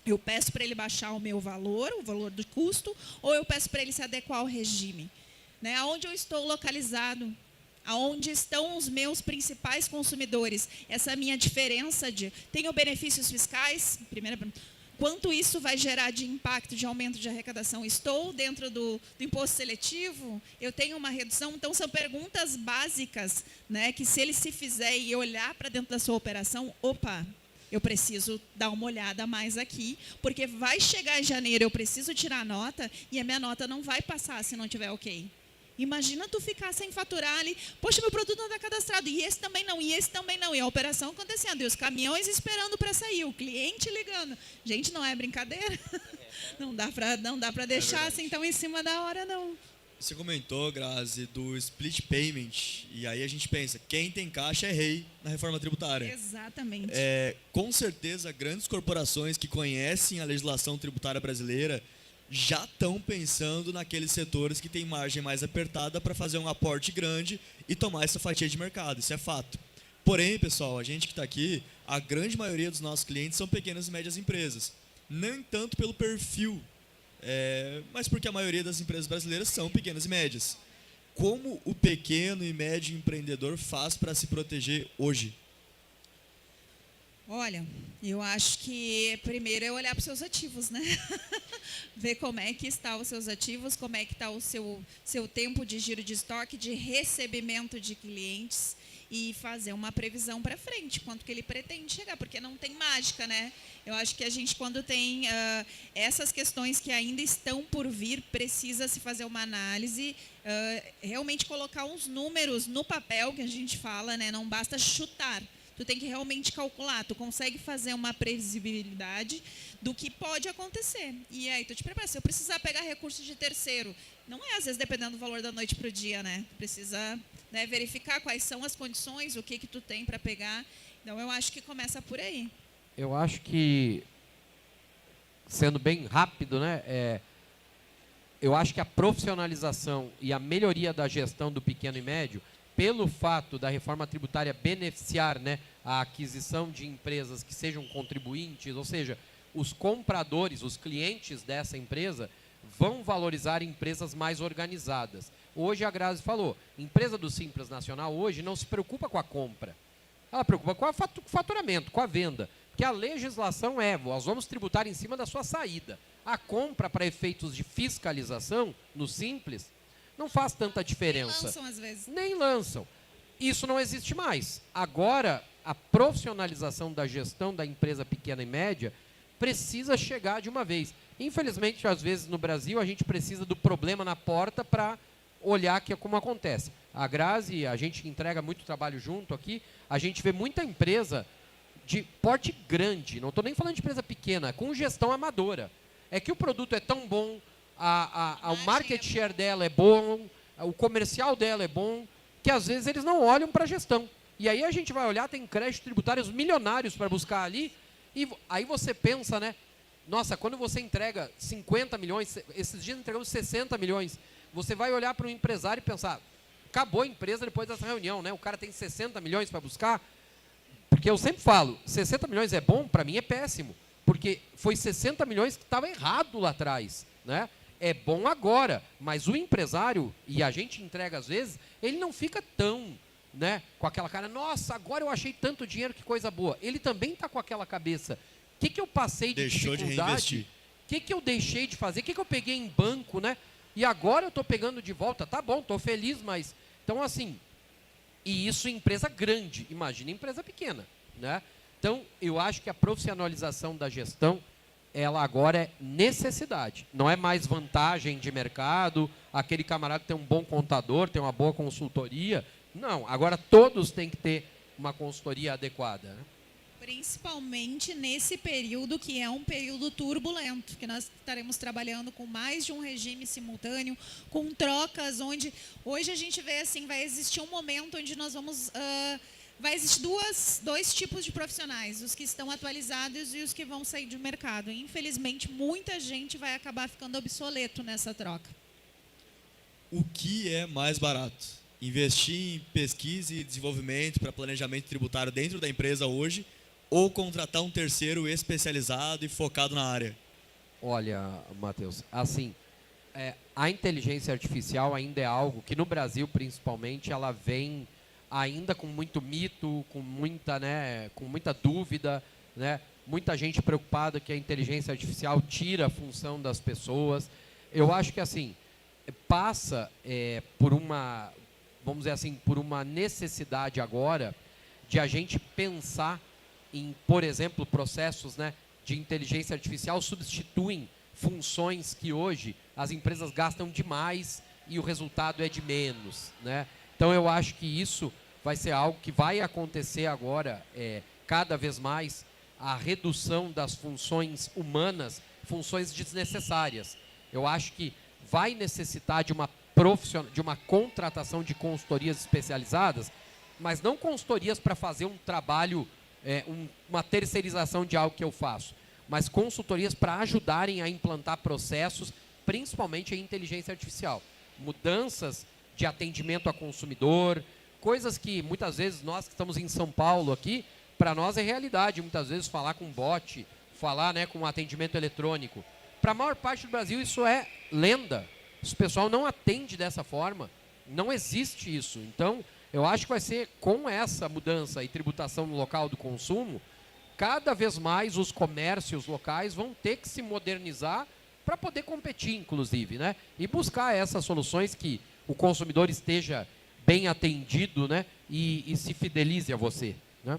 Eu peço para ele baixar o meu valor, o valor do custo, ou eu peço para ele se adequar ao regime? Né? Aonde eu estou localizado? Aonde estão os meus principais consumidores? Essa minha diferença de... Tenho benefícios fiscais? Primeira pergunta. Quanto isso vai gerar de impacto, de aumento de arrecadação? Estou dentro do imposto seletivo? Eu tenho uma redução? Então, são perguntas básicas, né, que se ele se fizer e olhar para dentro da sua operação, opa, eu preciso dar uma olhada mais aqui, porque vai chegar em janeiro, eu preciso tirar a nota, e a minha nota não vai passar se não tiver ok. Imagina tu ficar sem faturar ali, poxa, meu produto não está cadastrado, e esse também não, e esse também não, e a operação acontecendo, e os caminhões esperando para sair, o cliente ligando. Gente, não é brincadeira? Não dá para deixar assim tão em cima da hora, não. Você comentou, Grazi, do split payment, e aí a gente pensa, quem tem caixa é rei na reforma tributária. Exatamente. Com certeza, grandes corporações que conhecem a legislação tributária brasileira já estão pensando naqueles setores que têm margem mais apertada para fazer um aporte grande e tomar essa fatia de mercado, isso é fato. Porém, pessoal, a gente que está aqui, a grande maioria dos nossos clientes são pequenas e médias empresas. Nem tanto pelo perfil, mas porque a maioria das empresas brasileiras são pequenas e médias. Como o pequeno e médio empreendedor faz para se proteger hoje? Olha, eu acho que primeiro é olhar para os seus ativos, né? Ver como é que estão os seus ativos, como é que está o seu tempo de giro de estoque, de recebimento de clientes e fazer uma previsão para frente, quanto que ele pretende chegar, porque não tem mágica, né? Eu acho que a gente, quando tem essas questões que ainda estão por vir, precisa se fazer uma análise, realmente colocar uns números no papel, que a gente fala, né? Não basta chutar. Tu tem que realmente calcular, tu consegue fazer uma previsibilidade do que pode acontecer. E aí tu te prepara, se eu precisar pegar recurso de terceiro, não é às vezes dependendo do valor da noite para o dia, né? Tu precisa, né, verificar quais são as condições, o que tu tem para pegar. Então eu acho que começa por aí. Eu acho que, sendo bem rápido, né, eu acho que a profissionalização e a melhoria da gestão do pequeno e médio, pelo fato da reforma tributária beneficiar, né, a aquisição de empresas que sejam contribuintes, ou seja, os compradores, os clientes dessa empresa, vão valorizar empresas mais organizadas. Hoje a Grazi falou, empresa do Simples Nacional hoje não se preocupa com a compra, ela preocupa com o faturamento, com a venda, porque a legislação nós vamos tributar em cima da sua saída. A compra para efeitos de fiscalização, no Simples, não faz tanta diferença. Nem lançam, às vezes. Nem lançam. Isso não existe mais. Agora, a profissionalização da gestão da empresa pequena e média precisa chegar de uma vez. Infelizmente, às vezes, no Brasil, a gente precisa do problema na porta para olhar que é como acontece. A Grazi, a gente entrega muito trabalho junto aqui, a gente vê muita empresa de porte grande, não estou nem falando de empresa pequena, com gestão amadora. É que o produto é tão bom, o market share dela é bom, o comercial dela é bom, que às vezes eles não olham para a gestão. E aí a gente vai olhar, tem créditos tributários milionários para buscar ali, e aí você pensa, né? Nossa, quando você entrega 50 milhões, esses dias entregamos 60 milhões, você vai olhar para um empresário e pensar, acabou a empresa depois dessa reunião, né? O cara tem 60 milhões para buscar, porque eu sempre falo, 60 milhões é bom, para mim é péssimo, porque foi 60 milhões que estava errado lá atrás, né? É bom agora, mas o empresário, e a gente entrega às vezes, ele não fica tão, né, com aquela cara, nossa, agora eu achei tanto dinheiro, que coisa boa. Ele também está com aquela cabeça, o que eu passei de dificuldade, o que eu deixei de fazer, o que eu peguei em banco, né? E agora eu estou pegando de volta, tá bom, estou feliz, mas... Então, assim, e isso em empresa grande, imagina empresa pequena, né? Então, eu acho que a profissionalização da gestão, ela agora é necessidade, não é mais vantagem de mercado, aquele camarada que tem um bom contador, tem uma boa consultoria, não, agora todos têm que ter uma consultoria adequada, né? Principalmente nesse período que é um período turbulento, que nós estaremos trabalhando com mais de um regime simultâneo, com trocas, onde hoje a gente vê assim, vai existir um momento onde nós vamos... vai existir dois tipos de profissionais, os que estão atualizados e os que vão sair do mercado. Infelizmente, muita gente vai acabar ficando obsoleto nessa troca. O que é mais barato? Investir em pesquisa e desenvolvimento para planejamento tributário dentro da empresa hoje ou contratar um terceiro especializado e focado na área? Olha, Matheus, assim, a inteligência artificial ainda é algo que no Brasil, principalmente, ela vem ainda com muito mito, com muita dúvida, né? Muita gente preocupada que a inteligência artificial tira a função das pessoas. Eu acho que assim passa por uma, vamos dizer assim, por uma necessidade agora de a gente pensar em, por exemplo, processos, né, de inteligência artificial substituem funções que hoje as empresas gastam demais e o resultado é de menos, né? Então eu acho que isso vai ser algo que vai acontecer agora cada vez mais, a redução das funções humanas, funções desnecessárias. Eu acho que vai necessitar de uma contratação de consultorias especializadas, mas não consultorias para fazer um trabalho, uma terceirização de algo que eu faço, mas consultorias para ajudarem a implantar processos, principalmente em inteligência artificial. Mudanças de atendimento a consumidor, coisas que muitas vezes nós que estamos em São Paulo aqui, para nós é realidade, muitas vezes falar com bot, falar, né, com atendimento eletrônico. Para a maior parte do Brasil isso é lenda. O pessoal não atende dessa forma, não existe isso. Então, eu acho que vai ser com essa mudança e tributação no local do consumo, cada vez mais os comércios locais vão ter que se modernizar para poder competir, inclusive, né? E buscar essas soluções que o consumidor esteja bem atendido, né? E se fidelize a você, né?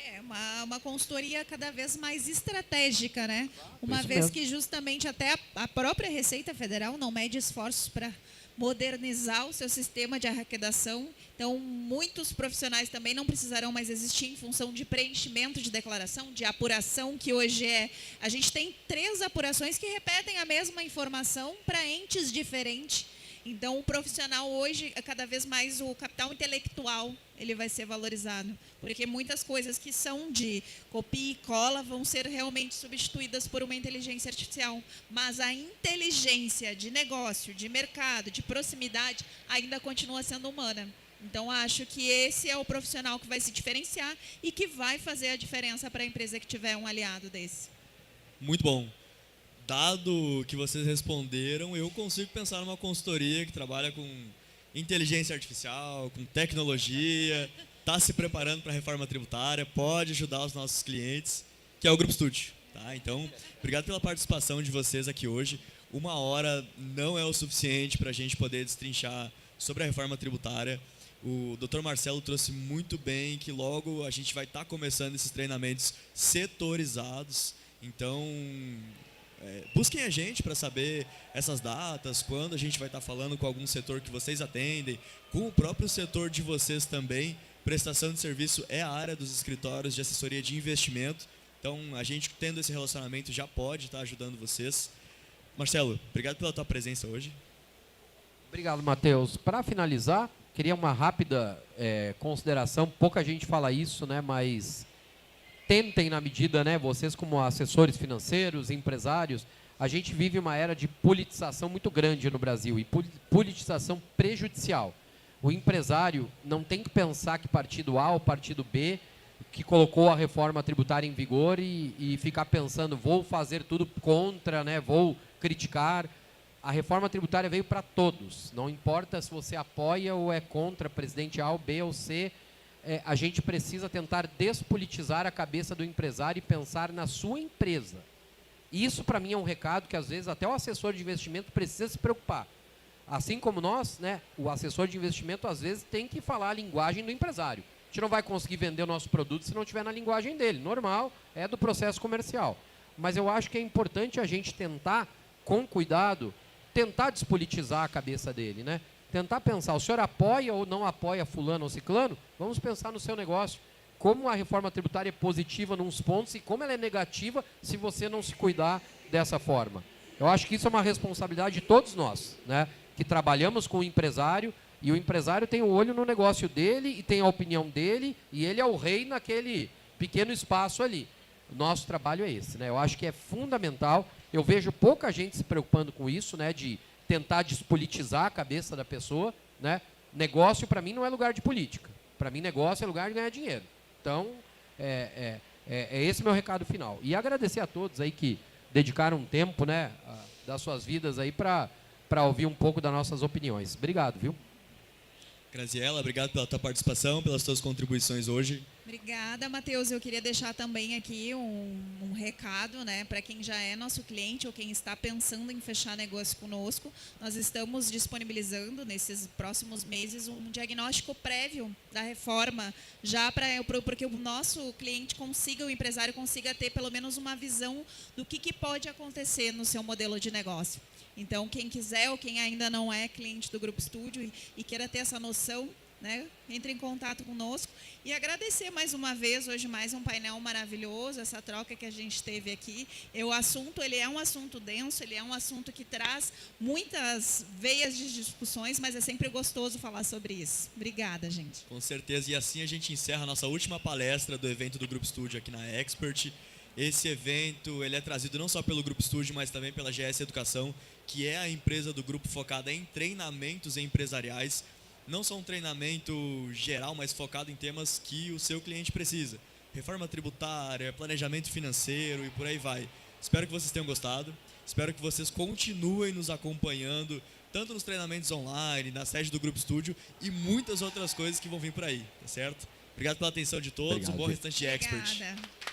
É uma consultoria cada vez mais estratégica, né? Uma Isso vez mesmo. que justamente até a própria Receita Federal não mede esforços para modernizar o seu sistema de arrecadação. Então, muitos profissionais também não precisarão mais existir em função de preenchimento de declaração, de apuração, que hoje a gente tem 3 apurações que repetem a mesma informação para entes diferentes. Então, o profissional hoje, cada vez mais o capital intelectual, ele vai ser valorizado. Porque muitas coisas que são de copia e cola vão ser realmente substituídas por uma inteligência artificial. Mas a inteligência de negócio, de mercado, de proximidade, ainda continua sendo humana. Então, acho que esse é o profissional que vai se diferenciar e que vai fazer a diferença para a empresa que tiver um aliado desse. Muito bom. Dado o que vocês responderam, eu consigo pensar numa consultoria que trabalha com inteligência artificial, com tecnologia, está se preparando para a reforma tributária, pode ajudar os nossos clientes, que é o Grupo Estúdio. Tá? Então, obrigado pela participação de vocês aqui hoje. 1 hora não é o suficiente para a gente poder destrinchar sobre a reforma tributária. O Dr. Marcelo trouxe muito bem que logo a gente vai estar começando esses treinamentos setorizados. Então, busquem a gente para saber essas datas, quando a gente vai estar falando com algum setor que vocês atendem, com o próprio setor de vocês também. Prestação de serviço é a área dos escritórios de assessoria de investimento. Então, a gente tendo esse relacionamento já pode estar ajudando vocês. Marcelo, obrigado pela tua presença hoje. Obrigado, Matheus. Para finalizar, queria uma rápida consideração. Pouca gente fala isso, né? Mas tentem na medida, né? Vocês como assessores financeiros, empresários, a gente vive uma era de politização muito grande no Brasil e politização prejudicial. O empresário não tem que pensar que partido A ou partido B que colocou a reforma tributária em vigor e ficar pensando, vou fazer tudo contra, né? Vou criticar. A reforma tributária veio para todos. Não importa se você apoia ou é contra presidente A ou B ou C, a gente precisa tentar despolitizar a cabeça do empresário e pensar na sua empresa. Isso, para mim, é um recado que, às vezes, até o assessor de investimento precisa se preocupar. Assim como nós, né, o assessor de investimento, às vezes, tem que falar a linguagem do empresário. A gente não vai conseguir vender o nosso produto se não estiver na linguagem dele. Normal, é do processo comercial. Mas eu acho que é importante a gente tentar, com cuidado, tentar despolitizar a cabeça dele, né? Tentar pensar, o senhor apoia ou não apoia fulano ou ciclano? Vamos pensar no seu negócio. Como a reforma tributária é positiva nos pontos e como ela é negativa se você não se cuidar dessa forma. Eu acho que isso é uma responsabilidade de todos nós, né? Que trabalhamos com o empresário e o empresário tem o olho no negócio dele e tem a opinião dele e ele é o rei naquele pequeno espaço ali. O nosso trabalho é esse, né? Eu acho que é fundamental. Eu vejo pouca gente se preocupando com isso, né? De tentar despolitizar a cabeça da pessoa, né? Negócio, para mim, não é lugar de política. Para mim, negócio é lugar de ganhar dinheiro. Então, É esse meu recado final. E agradecer a todos aí que dedicaram um tempo, né, das suas vidas aí para ouvir um pouco das nossas opiniões. Obrigado, viu? Graziela, obrigado pela tua participação, pelas tuas contribuições hoje. Obrigada, Matheus. Eu queria deixar também aqui um recado, né, para quem já é nosso cliente ou quem está pensando em fechar negócio conosco. Nós estamos disponibilizando nesses próximos meses um diagnóstico prévio da reforma, já porque o nosso cliente consiga, o empresário consiga ter pelo menos uma visão do que pode acontecer no seu modelo de negócio. Então, quem quiser ou quem ainda não é cliente do Grupo Estúdio e queira ter essa noção, né, entre em contato conosco e agradecer mais uma vez, hoje mais um painel maravilhoso, essa troca que a gente teve aqui. O assunto, ele é um assunto denso, ele é um assunto que traz muitas veias de discussões, mas é sempre gostoso falar sobre isso. Obrigada, gente. Com certeza, e assim a gente encerra a nossa última palestra do evento do Grupo Estúdio aqui na Expert. Esse evento ele é trazido não só pelo Grupo Estúdio, mas também pela GS Educação, que é a empresa do grupo focada em treinamentos empresariais. Não só um treinamento geral, mas focado em temas que o seu cliente precisa. Reforma tributária, planejamento financeiro e por aí vai. Espero que vocês tenham gostado. Espero que vocês continuem nos acompanhando, tanto nos treinamentos online, na sede do Grupo Estúdio e muitas outras coisas que vão vir por aí, tá certo? Obrigado pela atenção de todos, Obrigado. um bom restante de Expert. Obrigada.